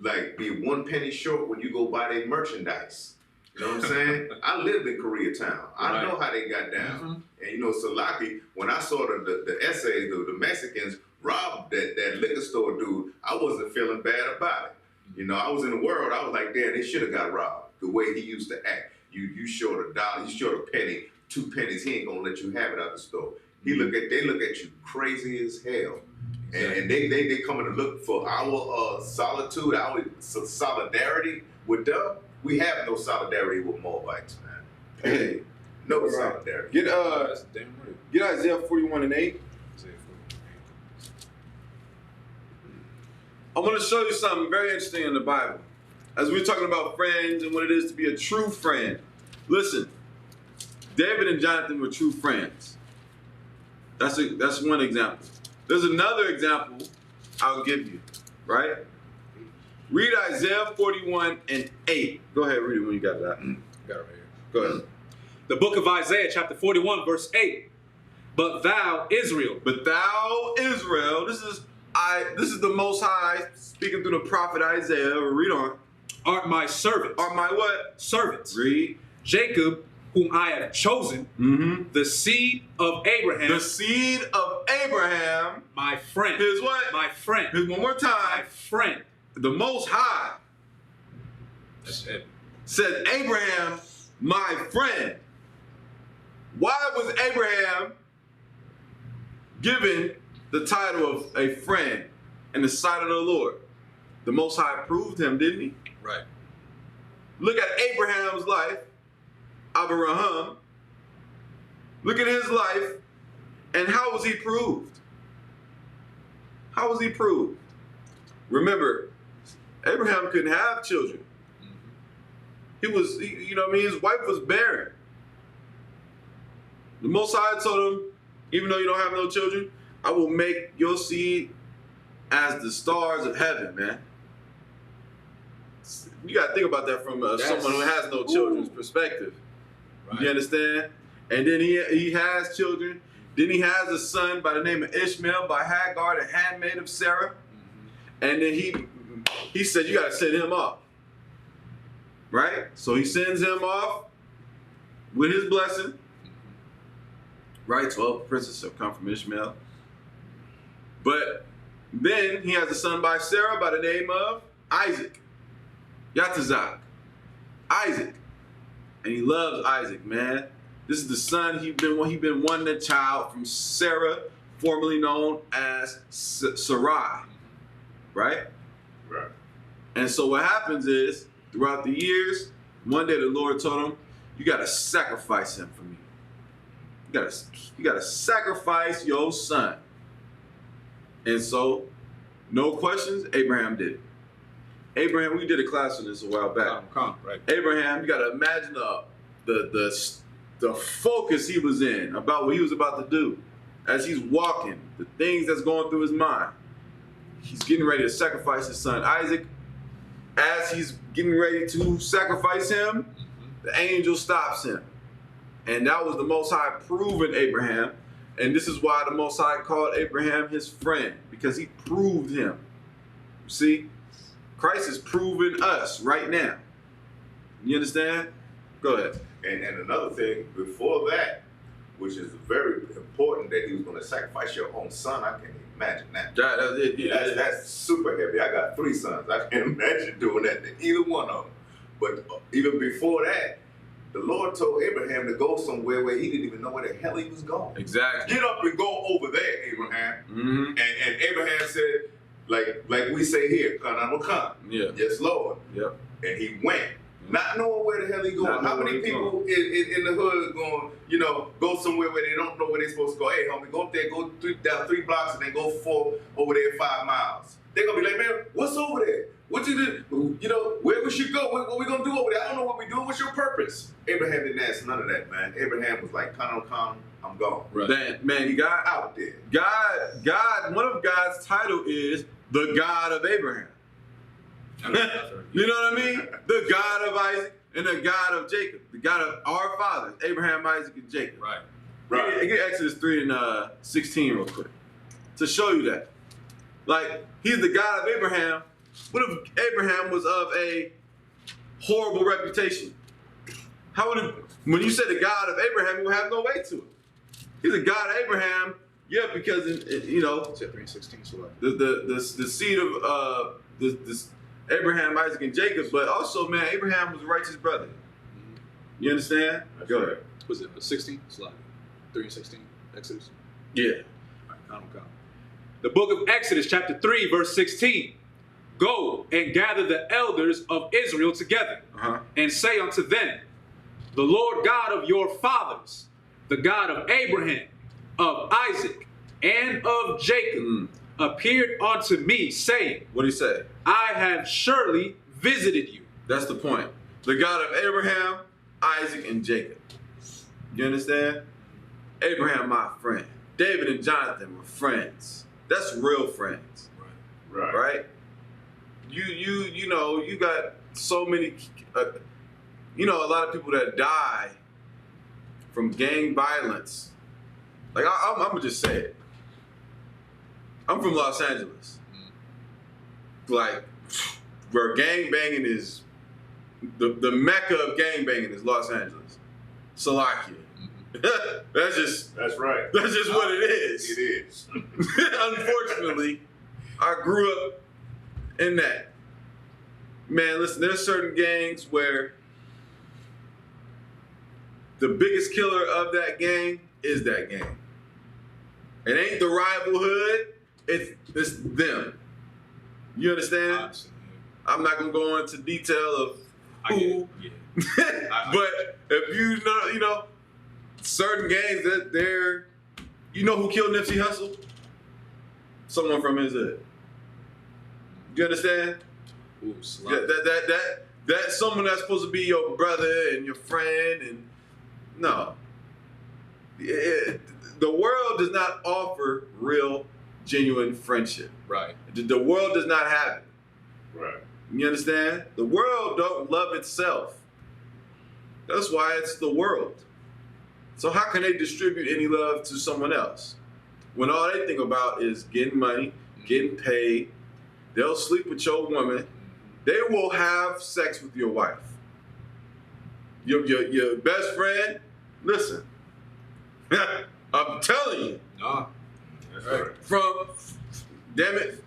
like be 1 penny short when you go buy their merchandise. You know what I'm saying? I lived in Koreatown. I know how they got down. And you know, Salaki, when I saw the essays, the Mexicans robbed that liquor store dude, I wasn't feeling bad about it. You know, I was in the world, I was like, damn, they should have got robbed. The way he used to act. You short $1, you short a penny, 2 pennies, he ain't gonna let you have it out the store. They look at you crazy as hell. Exactly. And they coming to look for our solitude, our solidarity with them. We have no solidarity with Moabites, man. Hey, no solidarity. Get Isaiah 41:8. I want to show you something very interesting in the Bible. As we're talking about friends and what it is to be a true friend. Listen, David and Jonathan were true friends. That's one example. There's another example I'll give you, right? Read Isaiah 41:8. Go ahead, read it when you got that. Got it right here. Go ahead. The book of Isaiah, chapter 41, verse 8. But thou, Israel. But thou, Israel. This is the Most High speaking through the prophet Isaiah. Read on. Art my servant. Are my what? Servants. Read. Jacob, whom I have chosen, the seed of Abraham. The seed of Abraham. My friend. His what? My friend. His one more time. My friend. The Most High said, Abraham, my friend. Why was Abraham given the title of a friend in the sight of the Lord? The Most High proved him, didn't he? Right. Look at Abraham's life, Abraham. Look at his life, and how was he proved? How was he proved? Remember, Abraham couldn't have children. His wife was barren. The Most High told him, even though you don't have no children, I will make your seed as the stars of heaven, man. You got to think about that from someone who has no children's perspective. Right. You understand? And then he has children. Then he has a son by the name of Ishmael by Hagar, the handmaid of Sarah. And then he said, you got to send him off. Right? So he sends him off with his blessing. Right? 12 princes have come from Ishmael. But then he has a son by Sarah by the name of Isaac. Yatazak. Isaac. And he loves Isaac, man. This is the son he been wanting a child from Sarah, formerly known as Sarai. Right? Right. And so what happens is, throughout the years, one day the Lord told him, you got to sacrifice him for me. You got to sacrifice your son. And so, no questions, Abraham did it. Abraham, we did a class on this a while back. Right. Abraham, you got to imagine the focus he was in about what he was about to do. As he's walking, the things that's going through his mind. He's getting ready to sacrifice his son Isaac. As he's getting ready to sacrifice him, the angel stops him. And that was the Most High proving Abraham. And this is why the Most High called Abraham his friend, because he proved him. You see, Christ is proving us right now. You understand? Go ahead. And another thing, before that, which is very important, that he was going to sacrifice your own son. I can't even imagine that. That's super heavy. I got 3 sons. I can't imagine doing that to either one of them. But even before that, the Lord told Abraham to go somewhere where he didn't even know where the hell he was going. Exactly. Get up and go over there, Abraham. And Abraham said, like we say here, Khan. Yeah. Yes, Lord. Yep. And he went. Not knowing where the hell he going. How many people in the hood going, go somewhere where they don't know where they're supposed to go? Hey, homie, go up there, go down 3 blocks, and then go 4 over there 5 miles. They're going to be like, man, what's over there? What you do? Where we should go? What we going to do over there? I don't know what we're doing. What's your purpose? Abraham didn't ask none of that, man. Abraham was like, come, I'm gone. Right. Man, he got out there. God, one of God's title is the God of Abraham. You know what I mean? The God of Isaac and the God of Jacob. The God of our fathers, Abraham, Isaac, and Jacob. Right. Get Exodus 3 and 16 real quick to show you that. Like, he's the God of Abraham. What if Abraham was of a horrible reputation? How would it, when you said the God of Abraham, it would have no weight to it. He's the God of Abraham, because Said 3:16, so the seed of this Abraham, Isaac, and Jacob, but also, man, Abraham was a righteous brother. You understand? That's Go right. ahead. Was it 16? Slide. 3:16, Exodus. Yeah. All right, count. The book of Exodus, chapter 3, verse 16. Go and gather the elders of Israel together, and say unto them, the Lord God of your fathers, the God of Abraham, of Isaac, and of Jacob, appeared unto me, saying, What did he say? I have surely visited you. That's the point. The God of Abraham, Isaac, and Jacob. You understand? Abraham, my friend. David and Jonathan were friends. That's real friends. Right? You got so many, a lot of people that die from gang violence. Like, I'm going to just say it. I'm from Los Angeles. Like, where gang banging is, the mecca of gang banging is Los Angeles. Salakia. That's right. That's just what it is. It is. Unfortunately, I grew up in that. Man, listen, there's certain gangs where the biggest killer of that gang is that gang. It ain't the rival hood, it's them. You understand? Honestly, I'm not gonna go into detail of who, but if you know, certain gangs that they're, who killed Nipsey Hussle? Someone from his hood. You understand? Ooh, that's someone that's supposed to be your brother and your friend, and no. The world does not offer real, genuine friendship. Right. The world does not have it. Right. You understand? The world don't love itself. That's why it's the world. So how can they distribute any love to someone else when all they think about is getting money, getting paid? They'll sleep with your woman. They will have sex with your wife. Your best friend, listen. I'm telling you. No. That's right. Damn it.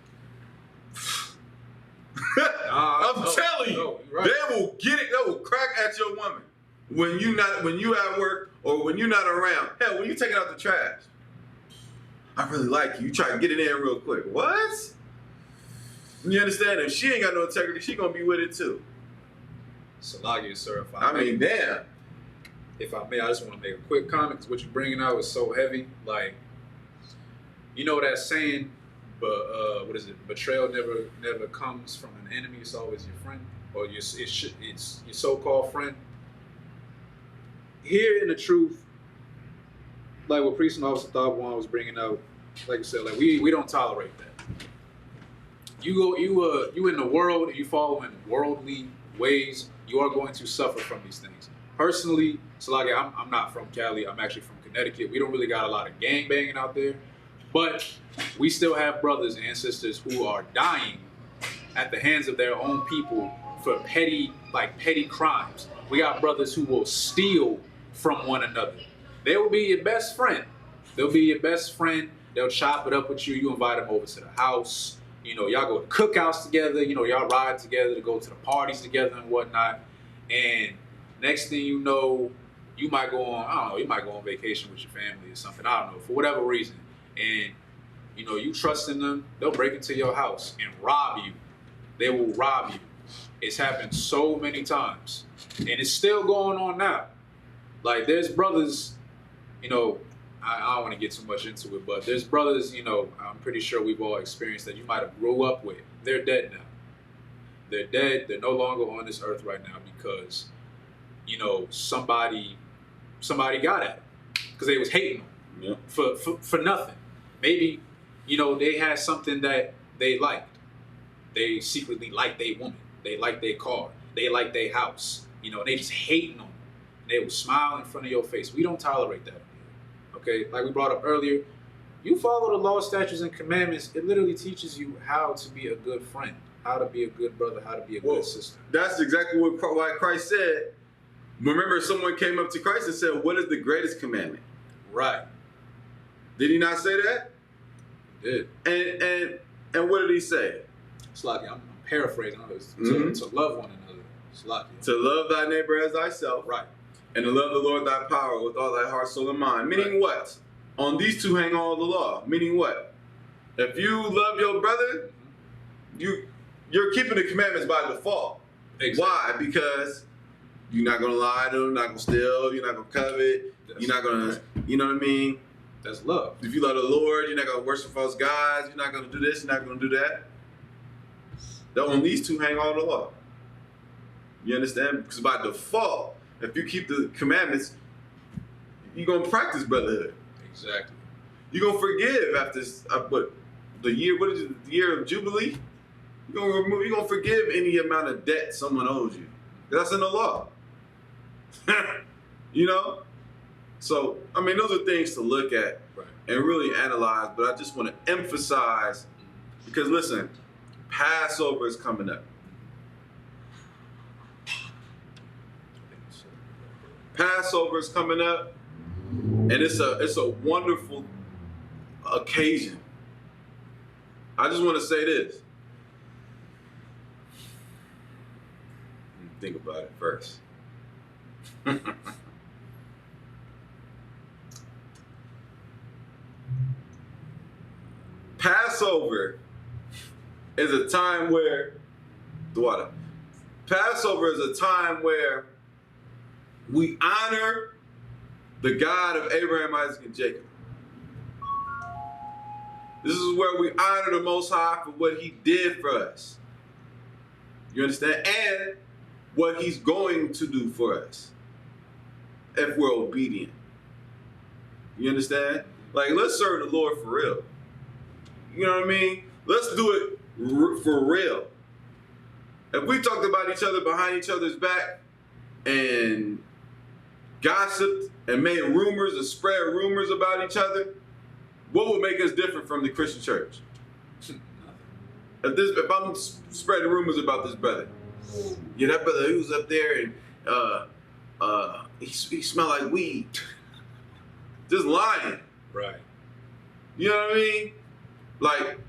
I'm telling you, right. They will get it. They will crack at your woman when you at work or when you're not around. Hell, when you taking out the trash. I really like you. You try to get it in real quick. What? You understand? If she ain't got no integrity, she gonna be with it too. Salagia, sir. Damn. If I may, I just want to make a quick comment because what you're bringing out is so heavy. Like, that saying, but what is it? Betrayal never comes from an enemy. It's always your friend, or it's your so-called friend. Hearing the truth, like what Priest and Officer Thawwan was bringing out, like you said, like we don't tolerate that. You in the world and you follow in worldly ways, you are going to suffer from these things. Personally, Salagia, I'm not from Cali. I'm actually from Connecticut. We don't really got a lot of gang banging out there, but we still have brothers and sisters who are dying at the hands of their own people for petty crimes. We got brothers who will steal from one another. They will be your best friend. They'll be your best friend. They'll chop it up with you. You invite them over to the house. Y'all go to cookouts together. Y'all ride together to go to the parties together and whatnot. And next thing you know, you might go on vacation with your family or something. I don't know, for whatever reason. And, you trust in them, they'll break into your house and rob you. They will rob you. It's happened so many times. And it's still going on now. Like, there's brothers, you know, I don't want to get too much into it, but there's brothers, you know, I'm pretty sure we've all experienced that you might have grew up with. They're dead now. They're dead. They're no longer on this earth right now because, you know, somebody got at them because they was hating them for nothing. Maybe, you know, they had something that they liked. They secretly liked their woman. They liked their car. They liked their house. You know, they just hating on them. They will smile in front of your face. We don't tolerate that. Okay, like we brought up earlier, you follow the law, statutes, and commandments. It literally teaches you how to be a good friend, how to be a good brother, how to be a good sister. That's exactly what Christ said. Remember, someone came up to Christ and said, "What is the greatest commandment?" Right. Did he not say that? He did. And what did he say? It's like I'm paraphrasing. To love one another. It's like to love thy neighbor as thyself. Right. And to love the Lord thy power with all thy heart, soul, and mind. Meaning what? On these two hang all the law. Meaning what? If you love your brother, you're keeping the commandments by default. Exactly. Why? Because you're not gonna lie to them, not gonna steal, you're not gonna covet, you're not gonna, you know what I mean? That's love. If you love the Lord, you're not gonna worship false gods, you're not gonna do this, you're not gonna do that. On these two hang all the law. You understand? Because by default, if you keep the commandments, you're going to practice brotherhood. Exactly. You're going to forgive after the year of Jubilee? You're going to forgive any amount of debt someone owes you. That's in the law. You know? So, I mean, those are things to look at and really analyze, but I just want to emphasize, because listen, Passover is coming up. Passover is coming up, and it's a wonderful occasion. I just want to say this. Think about it first. Passover is a time where Passover is a time where we honor the God of Abraham, Isaac, and Jacob. This is where we honor the Most High for what he did for us. You understand? And what he's going to do for us if we're obedient. You understand? Like, let's serve the Lord for real. You know what I mean? Let's do it for real. If we talked about each other behind each other's back and gossiped and made rumors and spread rumors about each other, what would make us different from the Christian church? If I'm spreading rumors about this brother, yeah, that brother, he was up there and he smelled like weed. Just lying. Right. You know what I mean? Like,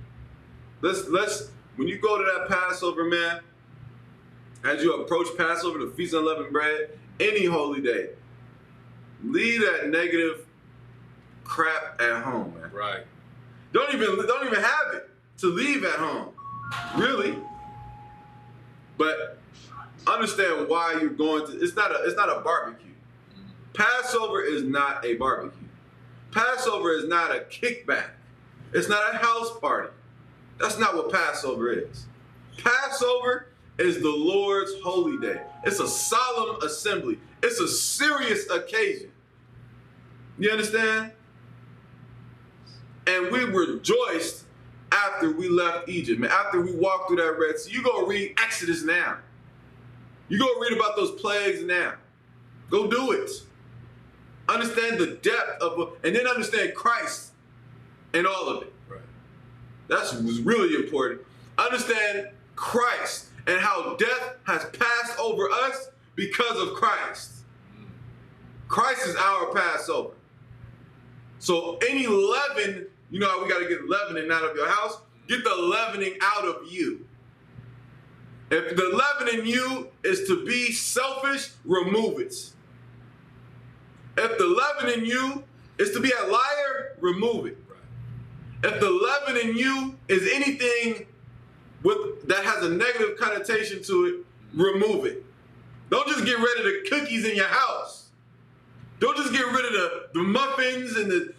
let's when you go to that Passover, man, as you approach Passover, the Feast of Unleavened Bread, any holy day, leave that negative crap at home, man. Right. Don't even have it to leave at home, really. But understand why you're going to. It's not a barbecue. Passover is not a barbecue. Passover is not a kickback. It's not a house party. That's not what Passover is. Passover is the Lord's holy day. It's a solemn assembly. It's a serious occasion. You understand? And we rejoiced after we left Egypt, man. After we walked through that Red Sea. You go read Exodus now. You go read about those plagues now. Go do it. Understand the depth of, and then understand Christ and all of it. Right. That's what's really important. Understand Christ and how death has passed over us because of Christ. Christ is our Passover. So any leaven, you know how we got to get leavening out of your house? Get the leavening out of you. If the leaven in you is to be selfish, remove it. If the leaven in you is to be a liar, remove it. If the leaven in you is anything that has a negative connotation to it, remove it. Don't just get rid of the cookies in your house. Don't just get rid of the muffins and the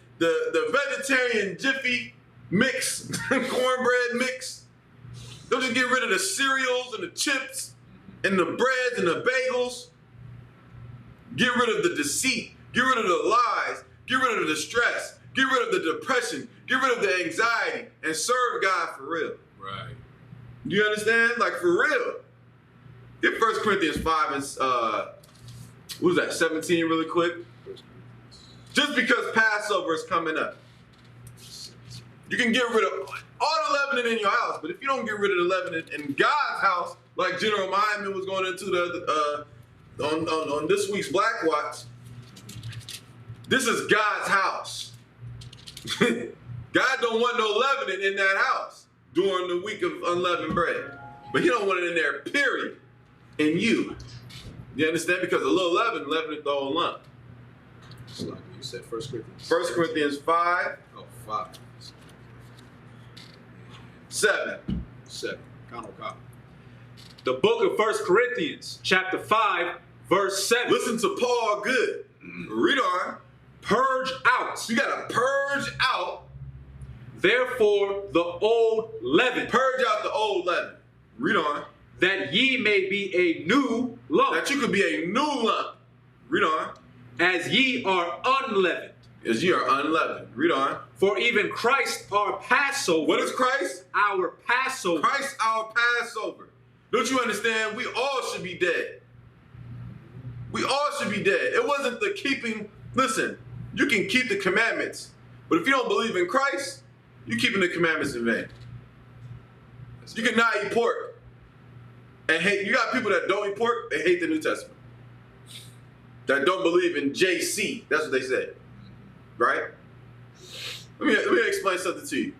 vegetarian Jiffy mix, cornbread mix. Don't just get rid of the cereals and the chips and the breads and the bagels. Get rid of the deceit. Get rid of the lies. Get rid of the stress. Get rid of the depression. Get rid of the anxiety and serve God for real. Right. Do you understand? Like, for real. Get 1 Corinthians 5 and, what was that, 17 really quick? Just because Passover is coming up. You can get rid of all the leavening in your house, but if you don't get rid of the leavening in God's house, like General Myman was going into on this week's Black Watch, this is God's house. God don't want no leavening in that house during the week of unleavened bread. But he don't want it in there, period. In you. You understand? Because a little leaven leaveneth the whole lump. So like you said 1 Corinthians. 1 Corinthians 5. Oh, 5. 7. 7. Count. The book of 1 Corinthians, chapter 5, verse 7. Listen to Paul good. Read on. Purge out. You gotta purge out. Therefore, the old leaven. Purge out the old leaven. Read on. That ye may be a new lump. That you could be a new lump. Read on. As ye are unleavened. As ye are unleavened. Read on. For even Christ our Passover. What is Christ? Our Passover. Christ our Passover. Don't you understand? We all should be dead. We all should be dead. It wasn't the keeping. Listen, you can keep the commandments, but if you don't believe in Christ, you're keeping the commandments in vain. You cannot eat pork and hate. You got people that don't eat pork, they hate the New Testament. That don't believe in JC. That's what they say. Right? Let me explain something to you.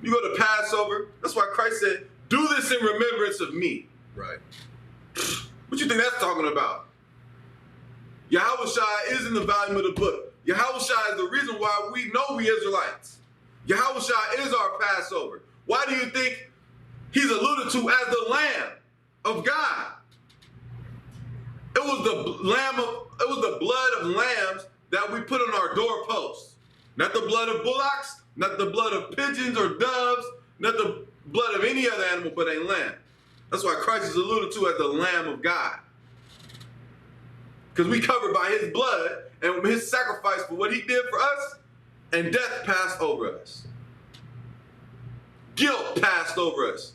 You go to Passover, that's why Christ said, do this in remembrance of me. Right. What you think that's talking about? Yahushua is in the volume of the book. Yahushua is the reason why we know we Israelites. Yahushua is our Passover. Why do you think he's alluded to as the Lamb of God? It was the blood of lambs that we put on our doorposts. Not the blood of bullocks, not the blood of pigeons or doves, not the blood of any other animal but a lamb. That's why Christ is alluded to as the Lamb of God. Because we covered by his blood and his sacrifice for what he did for us, and death passed over us. Guilt passed over us.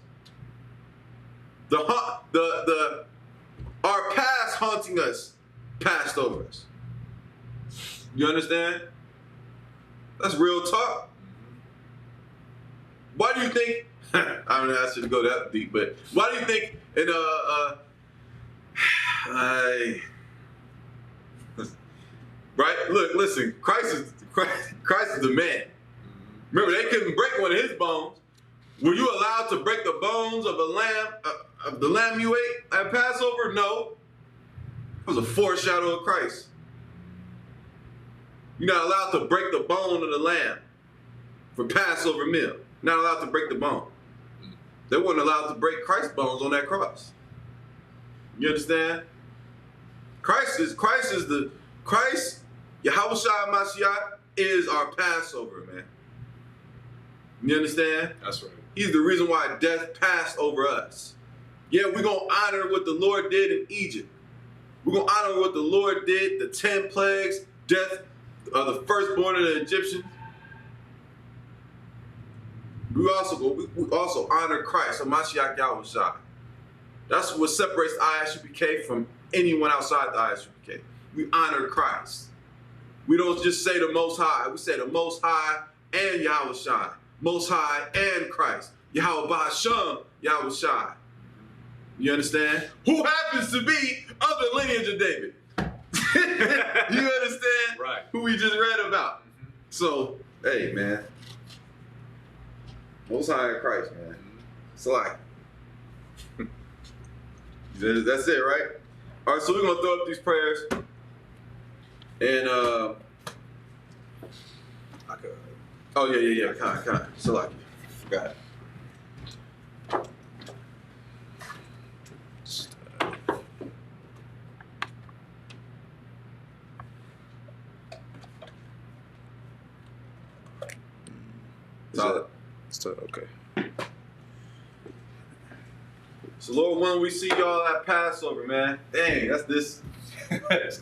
Our past haunting us passed over us. You understand? That's real talk. Why do you think, I don't ask you to go that deep, but why do you think right? Look, listen, Christ is the man. Remember, they couldn't break one of his bones. Were you allowed to break the bones of the lamb you ate at Passover? No. It was a foreshadow of Christ. You're not allowed to break the bone of the lamb for Passover meal. Not allowed to break the bone. They weren't allowed to break Christ's bones on that cross. You understand? Christ, Yahushua Mashiach is our Passover, man. You understand? That's right. He's the reason why death passed over us. Yeah, we're going to honor what the Lord did in Egypt. We're going to honor what the Lord did, the 10 plagues, death of the firstborn of the Egyptians. We also honor Christ, Mashiach Yahushua. That's what separates the ISUPK from anyone outside the ISUPK. We honor Christ. We don't just say the Most High. We say the Most High and Yahushua. Most High and Christ. Yahweh Ba'Shem Yahushua. You understand? Who happens to be of the lineage of David. You understand? Right. Who we just read about. So, hey, man. Most High and Christ, man. It's like, that's it, right? All right, so we're going to throw up these prayers. And, oh, yeah. Kind of. So, like, forgot. Okay. So Lord, when we see y'all at Passover, man. Dang, that's this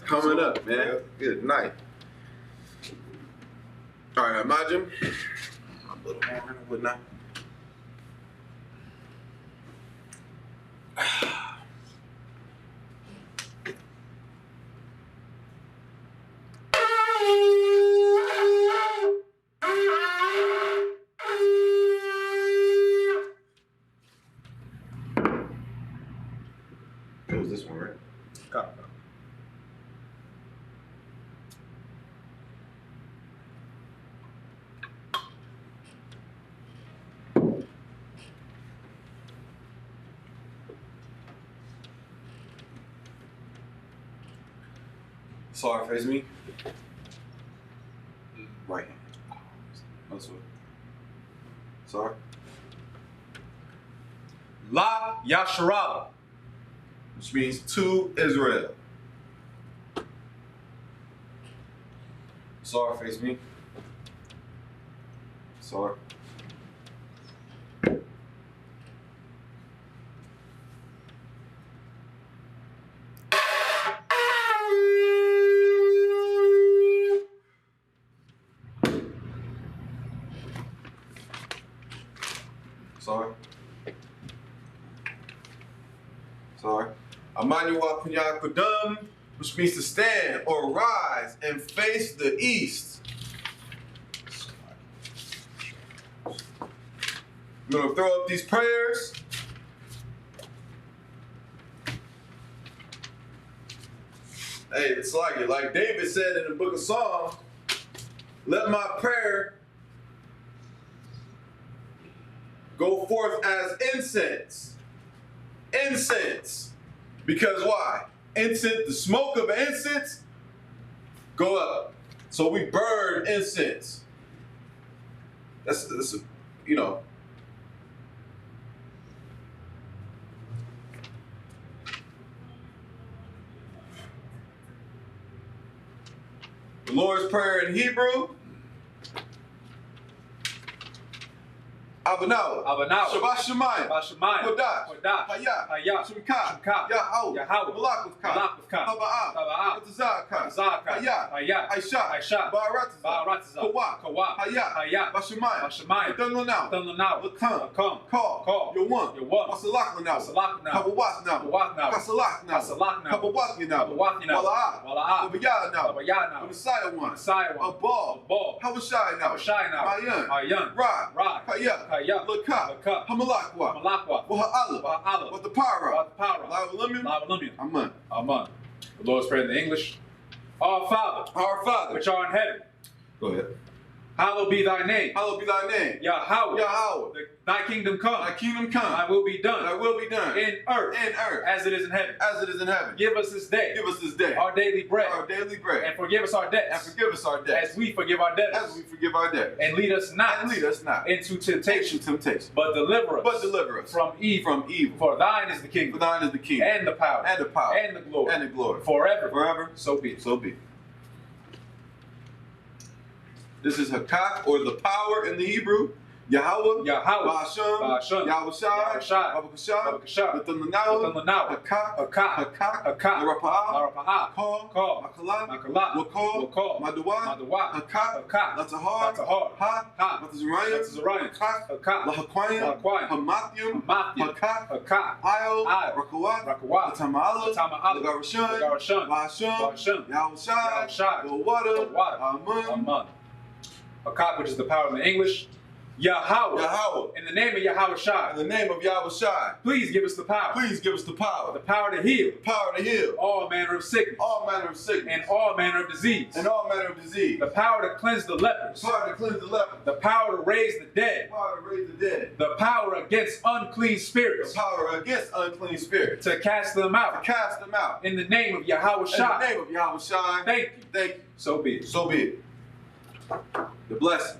coming up, man. Good night. All right, imagine. A little more and whatnot. It was this one, right? Got it. Sorry, face me. Right hand. That's what. Sorry. La Yasharala. Which means to Israel. Sorry, face me. Sorry. Sorry. Sorry. Amanu wa Punya Kudum, which means to stand or rise and face the east. I'm going to throw up these prayers. Hey, it's like David said in the book of Psalms, let my prayer go forth as incense. Incense. Because why? Incense, the smoke of incense go up. So we burn incense. That's you know. The Lord's Prayer in Hebrew. Abanawa. Shabbat Shemayim. Kodash. Hayah. Shemka. Yahweh. Malakavka. Haba'ah. Batazaka. Hayah. Aisha. Ba'aratza. Kawah. Hayah. Bashemayim. Dunlanau. Lakam. Call. Yawan. Masalaklanau. Habawathnau. Kasalakhnau. Habawathnau. Wala'ah. Babayyanau. Messiah one. Abal. Hawashai. Mayan. Ra. Kaya. Lakah. Hamalakwa. Waha'ala. Watapara. La'alumium. Amen. The Lord's Prayer in the English. Our Father, which art in heaven. Go ahead. Hallowed be thy name. Yahweh. Thy kingdom come. Thy will be done. In earth. As it is in heaven. Give us this day. Our daily bread. And forgive us our debts. As we forgive our debtors. And lead us not. Into temptation. But deliver us. From evil. For thine is the kingdom. And the power. And the glory. Forever. So be it. This is Hakak, or the power in the Hebrew. Yahweh. Ba'asham. Yahushai. Babakashah. Nathanael. Hakak. Larapa'ah. Call. Makalat. Wakal. Madawa. Hakak. Latahar. Ha. Matazariah. Hakak. Lahaquayim. Hamathium. Hakak. Io. Rakawat. Tama'ala. Lagarashan. Ba'asham. Yahushai. The water. Amen. Hakak, which is the power in the English. Yahweh. In the name of Yahushai. Please give us the power. The power to heal. All manner of sickness. And all manner of disease. The power to cleanse the lepers. The power to raise the dead. The power against unclean spirits. To cast them out. In the name of Yahushai. Thank you. So be it. The blessings.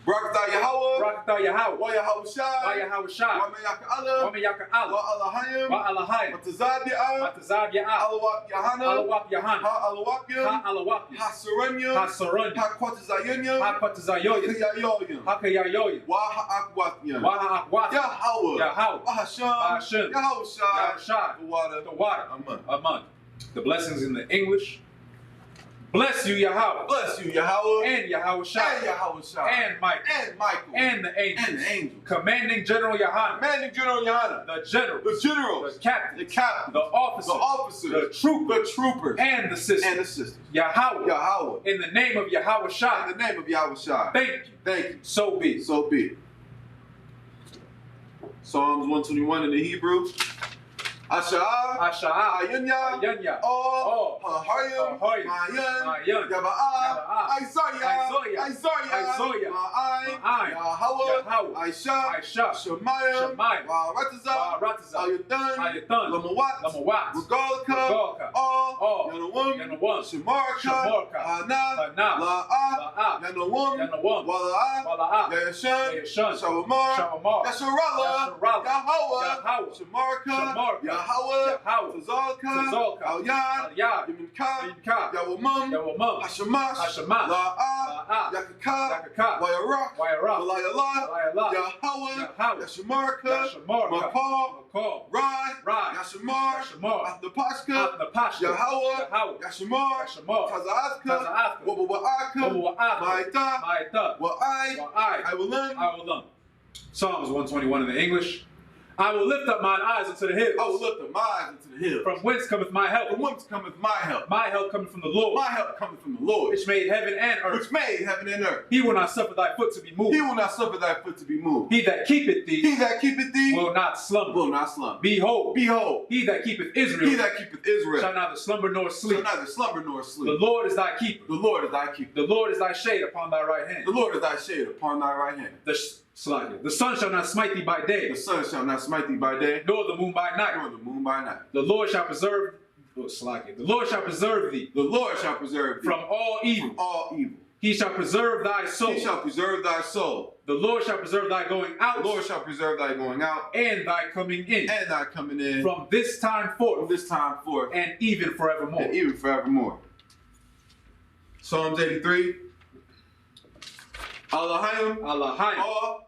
Barakatah Yahweh. Barakatah Yahweh. Wa Yahweh Shai. Wa Yahweh Shai. Wa Meyaka Allah. Wa Meyaka Allah. Wa Alahayim. Wa Alahayim. Wa Tazabi'ah. Wa Tazabi'ah. Alawak Yahana. Alawak Yahana. Ha Alawakya. Ha Alawakya. Ha Saranyam. Ha Saranyam. Ha Kwatazayonyam. Ha Kwatazayoyim. Hakayayoyim. Hakayayoyim. Wa Ha'akwatyam. Wa Ha'akwath. Yahweh. Yahweh. Bahasham. Yahweh Shai. Yahweh Shai. The water. The water. Amen. Amen. The blessings in the English. Bless you, Yahweh. Bless you, Yahweh. And Yahweh Shai. And Yahweh Shai. And Michael. And Michael. And the angels. And the angels. Commanding General Yahana. Commanding General Yahana. The general. The generals. The captain. The captain. The officers. The officers. The troopers. The troopers. And the sisters. And the sisters. Yahweh. Yahweh. In the name of Yahweh Shai. In the name of Yahweh Shai. Thank you. Thank you. So be it. So be it. Psalms 121 in the Hebrew. Asha'ah. Asha'ah. Ayunya. Ayunya. Oh. Hahayim. Hahayim. Mayan. Mayan. Yaba'ah. Isaiah. Isaiah. Isaiah. Isaiah. Ma'ai. Yahweh. Yahweh. Aisha. Aisha. Shemayim. Shemayim. Wa'aratazah. Wa'aratazah. Ayudan. Ayudan. Lamawat. Lamawat. Regalka. Regalka. Oh. Yanawum. Yanawum. Shemarka. Shemarka. Hana. Hana. La'ah. La'ah. Yanawum. Yanawum. Wala'ah. Wala'ah. Yayashan. Yayashan. Shawamar. Shawamar. Yasharallah. Yasharallah. Yahweh. Yahweh. Shamarka. Shamarka. Yahweh. Yahweh. Tazalka. Tazalka. Al-Yad. Al-Yad. Yiminka. Yiminka. Yawamam. Yawamam. Hashamash. Hashamash. La'ah. La'ah. Yakaka. Yakaka. Wayarak. Wayarak. Walayallah. Walayallah. Yahweh. Yahweh. Yashamarka. Yashamarka. Makal. Makal. Rai. Rai. Yashamar. Yashamar. Athnapashka. Athnapashka. Yahweh. Yahweh. Yashamar. Yashamar. Taza'athka. Taza'athka. Wabawa'aka. Wabawa'aka. Ma'ita. Ma'ita. Wa'ai. Wa'ai. I will learn. I will learn. Psalms 121 in the English. I will lift up mine eyes unto the hills. I will lift up my eyes into the hills. From whence cometh my help? From whence cometh my help? My help cometh from the Lord. My help cometh from the Lord, which made heaven and earth. which made heaven and earth. He will not suffer thy foot to be moved. He will not suffer thy foot to be moved. He that keepeth thee, He that keepeth thee will not slumber. will not slumber. Behold, Behold, he that keepeth Israel, he that keepeth Israel shall neither slumber nor shall sleep. neither slumber nor The sleep. Lord is thy keeper. The Lord is thy keeper. The Lord is thy shade upon thy right hand. The Lord is thy shade upon thy right hand. The sun shall not smite thee by day, The sun shall not smite thee by day, nor the moon by night. nor the moon by night. The Lord shall preserve. The Lord shall preserve thee The Lord shall preserve thee from all evil. from all evil. He shall preserve thy soul. He shall preserve thy soul. The Lord shall preserve thy going out. The Lord shall preserve thy going out and thy coming in. and thy coming in From this time from forth this time forth and even forevermore. and even forevermore. Psalms 83. Allahayim. Allahayim.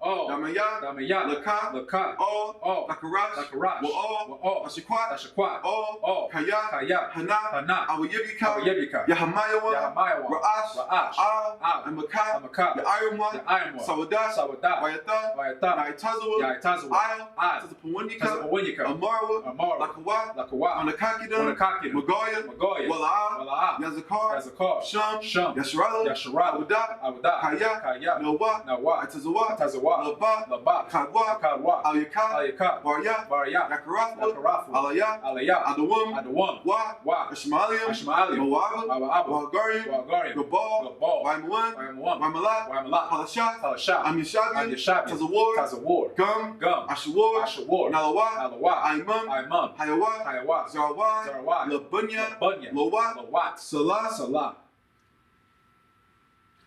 All. Damayah. Damayah. Lakah. Lakah. All. Lakarash. Lakarash. Wa'all. Ashikwat. Tashakwat. All. Kayah. Kayah. Hana. Hana. Awayibika. Awayibika. Yahamayawa. Yahamayawa. Ra'ash. Ra'ash. Al. Amaka. Amaka. Ya'ayimwa. Ya'ayimwa. Sawadah. Sawadah. Wayatha. Wayatha. Yaitazawa. Yaitazawa. Al. Tazapawanyika. Tazapawanyika. Amarwa. Amarwa. Lakawa. Lakawa. Anakakida. Anakakida. Magoya. Magoya. Wala'ah. Wala'ah. Yazakar. Yazakar. Sham. Sham. Yasharallah. Yasharallah. Awudah. Awudah. Kayah. Kayah. Nawa. Nawa. Atazawa. Atazawa. Laba. Laba. Kadwa. Kadwa. Alyaka. Alyaka. Barya. Barya. Yakarathwa. Yakarathwa. Alaya. Alaya. Adawam. Adawam. Wa. Wa. Ashmaliam. Ashmaliam. Mawaba. Mawaba. Wahagarian. Wahagarian. Gabal. Gabal. Waimuan. Waimuan. Waimalat. Waimalat. Palashat. Palashat. Amyashabian. Amyashabian. Tazawar. Tazawar. Gum. Gum. Ashawar. Ashawar. Nalawa. Nalawa. Aimam. Aimam. Hayawa. Hayawa. Zarwa. Zarwa. Labunya. Labunya. Lawat. Lawat. Salah. Salah.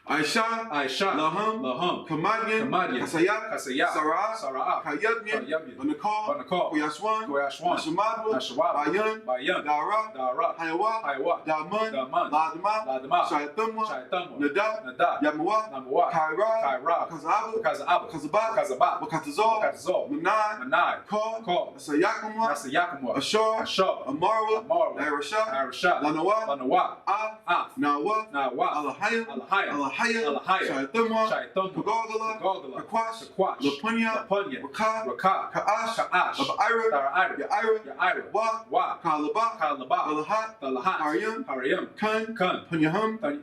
Aisha. Aisha. Laham. Laham. Kamadian. Kamadian. Kasaya. Kasaya. Sarah. Sarah. Kayabnian. Kayabnian. Banakal. Banakal. Kuyashwan. Kuyashwan. Ashamadwa. Ashawab. Bayan. Bayan. Dara. Dara. Hayawa. Hayawa. Daman. Daman. Ladma. Ladma. Shaitamwa. Shaitamwa. Nada. Nada. Yamawa. Namawa. Kaira. Kaira. Kazaba. Kazaba. Kazaba. Kazaba. Wakatazal. Wakatazal. Manai. Manai. Call. Call. Sayakamwa. Nasayakamwa. Ashar. Ashar. Amarwa. Amarwa. Nairasha. Nairasha. Lanawa. Lanawa. Af. Nawa. Nawa. Alahaya. Alahaya. Alahaya. Alahaya. Shaitamwa. Shaitamwa. Pagogala. Pagogala. Kakwash. Kakwash. Lapunya. Lapunya. Raka. Raka. Ka'ash. Ka'ash. Abaira. Dara'ira. Yaira. Yaira. Wa. Wa. Kalaba. Kalaba. Alahat. Dalahat. Haryam. Haryam. Kun. Kun. Punyahum.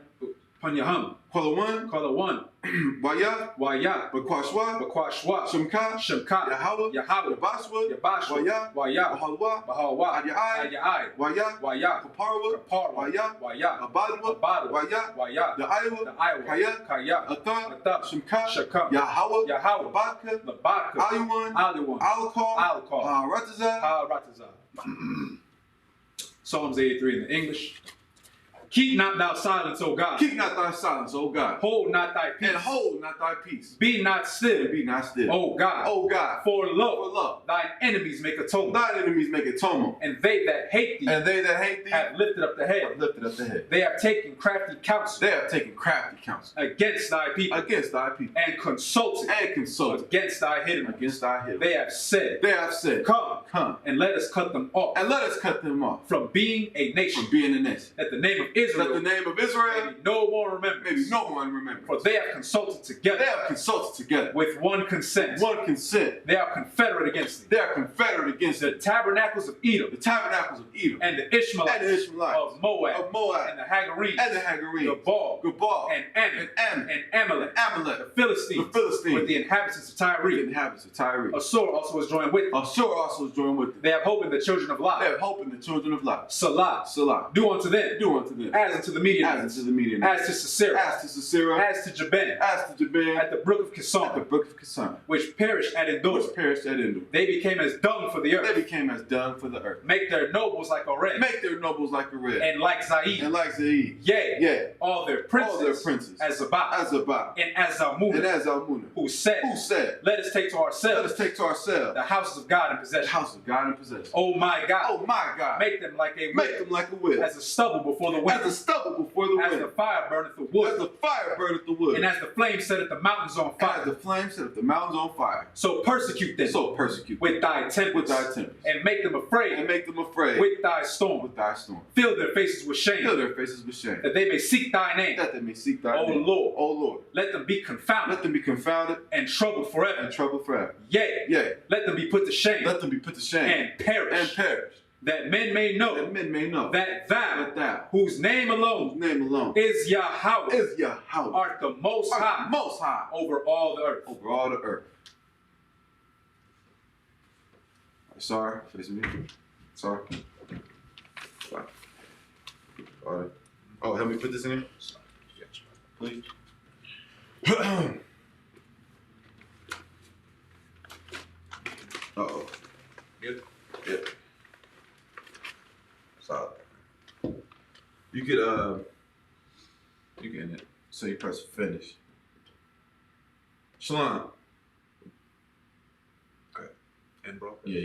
Punyahum. Kwalawan. Kalawan. Waya. Waya. Bakwashwa. Bakwashwa. Shemka. Shemka. Yahweh. Yahweh. Yabashwa. Yabashwa. Waya. Waya. Bahalwa. Bahawa. Adyai. Adyai. Waya. Waya. Kaparwa. Kaparwa. Waya. Waya. Abadwa. Abadwa. Waya. Waya. The Iowa. The Iowa. Kaya. Kaya. Atha. Atha. Shemka. Shekam. Yahweh. Yahweh. Labaka. Labaka. Aliwan. Aliwan. Alcol. Alcol. Rataza. Rataza. Psalms 83 in the English. Keep not thou silence, O God. Keep not thy silence, O God. Hold not thy peace. And hold not thy peace. Be not still. And be not still. O God. O God. For lo, thine enemies make atonement. Thine enemies make atonement. And they that hate thee. And they that hate thee. Have lifted up the head. Have lifted up the head. They have taken crafty counsel. They have taken crafty counsel. Against thy people. Against thy people. And consulted. And consulted. Against thy hidden. Against thy hidden. They have said. They have said. Come. And let us cut them off. And let us cut them off. From being a nation. From being a nation. That the name of Israel. That the name of Israel. Maybe no one remembers. Maybe no one remembers. For they have consulted together. They have consulted together. With one consent. One consent. They are confederate against thee. They are confederate against the tabernacles of Edom. The tabernacles of Edom. And the Ishmaelites. And the Ishmaelites. Of Moab. Of Moab. And the Hagarenes. And the Hagarenes. Gabal. And Ammon. And Amalek. The Philistines. With the inhabitants of Tyre. With the inhabitants of Tyre. Assur also is joined with them. Assur also is joined with them. They have hope in the children of Lot. They have hope in the children of Lot. Salah. Do unto them. As unto the Midianites. As unto the Midianites. As to Sisera. As to Jabin. At the brook of Kison. Which perished at Endor. They became as dung for the earth. Make their nobles like Oreb. And like Zaid. Yea. All their princes. As Zabah. And as Zalmunna. Who said. Let us take to ourselves. The houses of God in possession. Oh my God. Make them like a wind. As the stubble before the wind. As the fire burneth the wood. And as the flame setteth the mountains on fire. So persecute them. With thy tempest. And make them afraid. With thy storm. Fill their faces with shame. That they may seek thy name. O Lord. Let them be confounded. And troubled forever. Yea. Let them be put to shame. And perish. That men may know that thou, whose name alone is Yahweh, art the most high over all the earth. Sorry, face me. Sorry. Oh, help me put this in here. Please. Uh-oh. Good. Yeah. Solid. You could end it. So you press finish. Shalom. Okay. And bro. Yeah.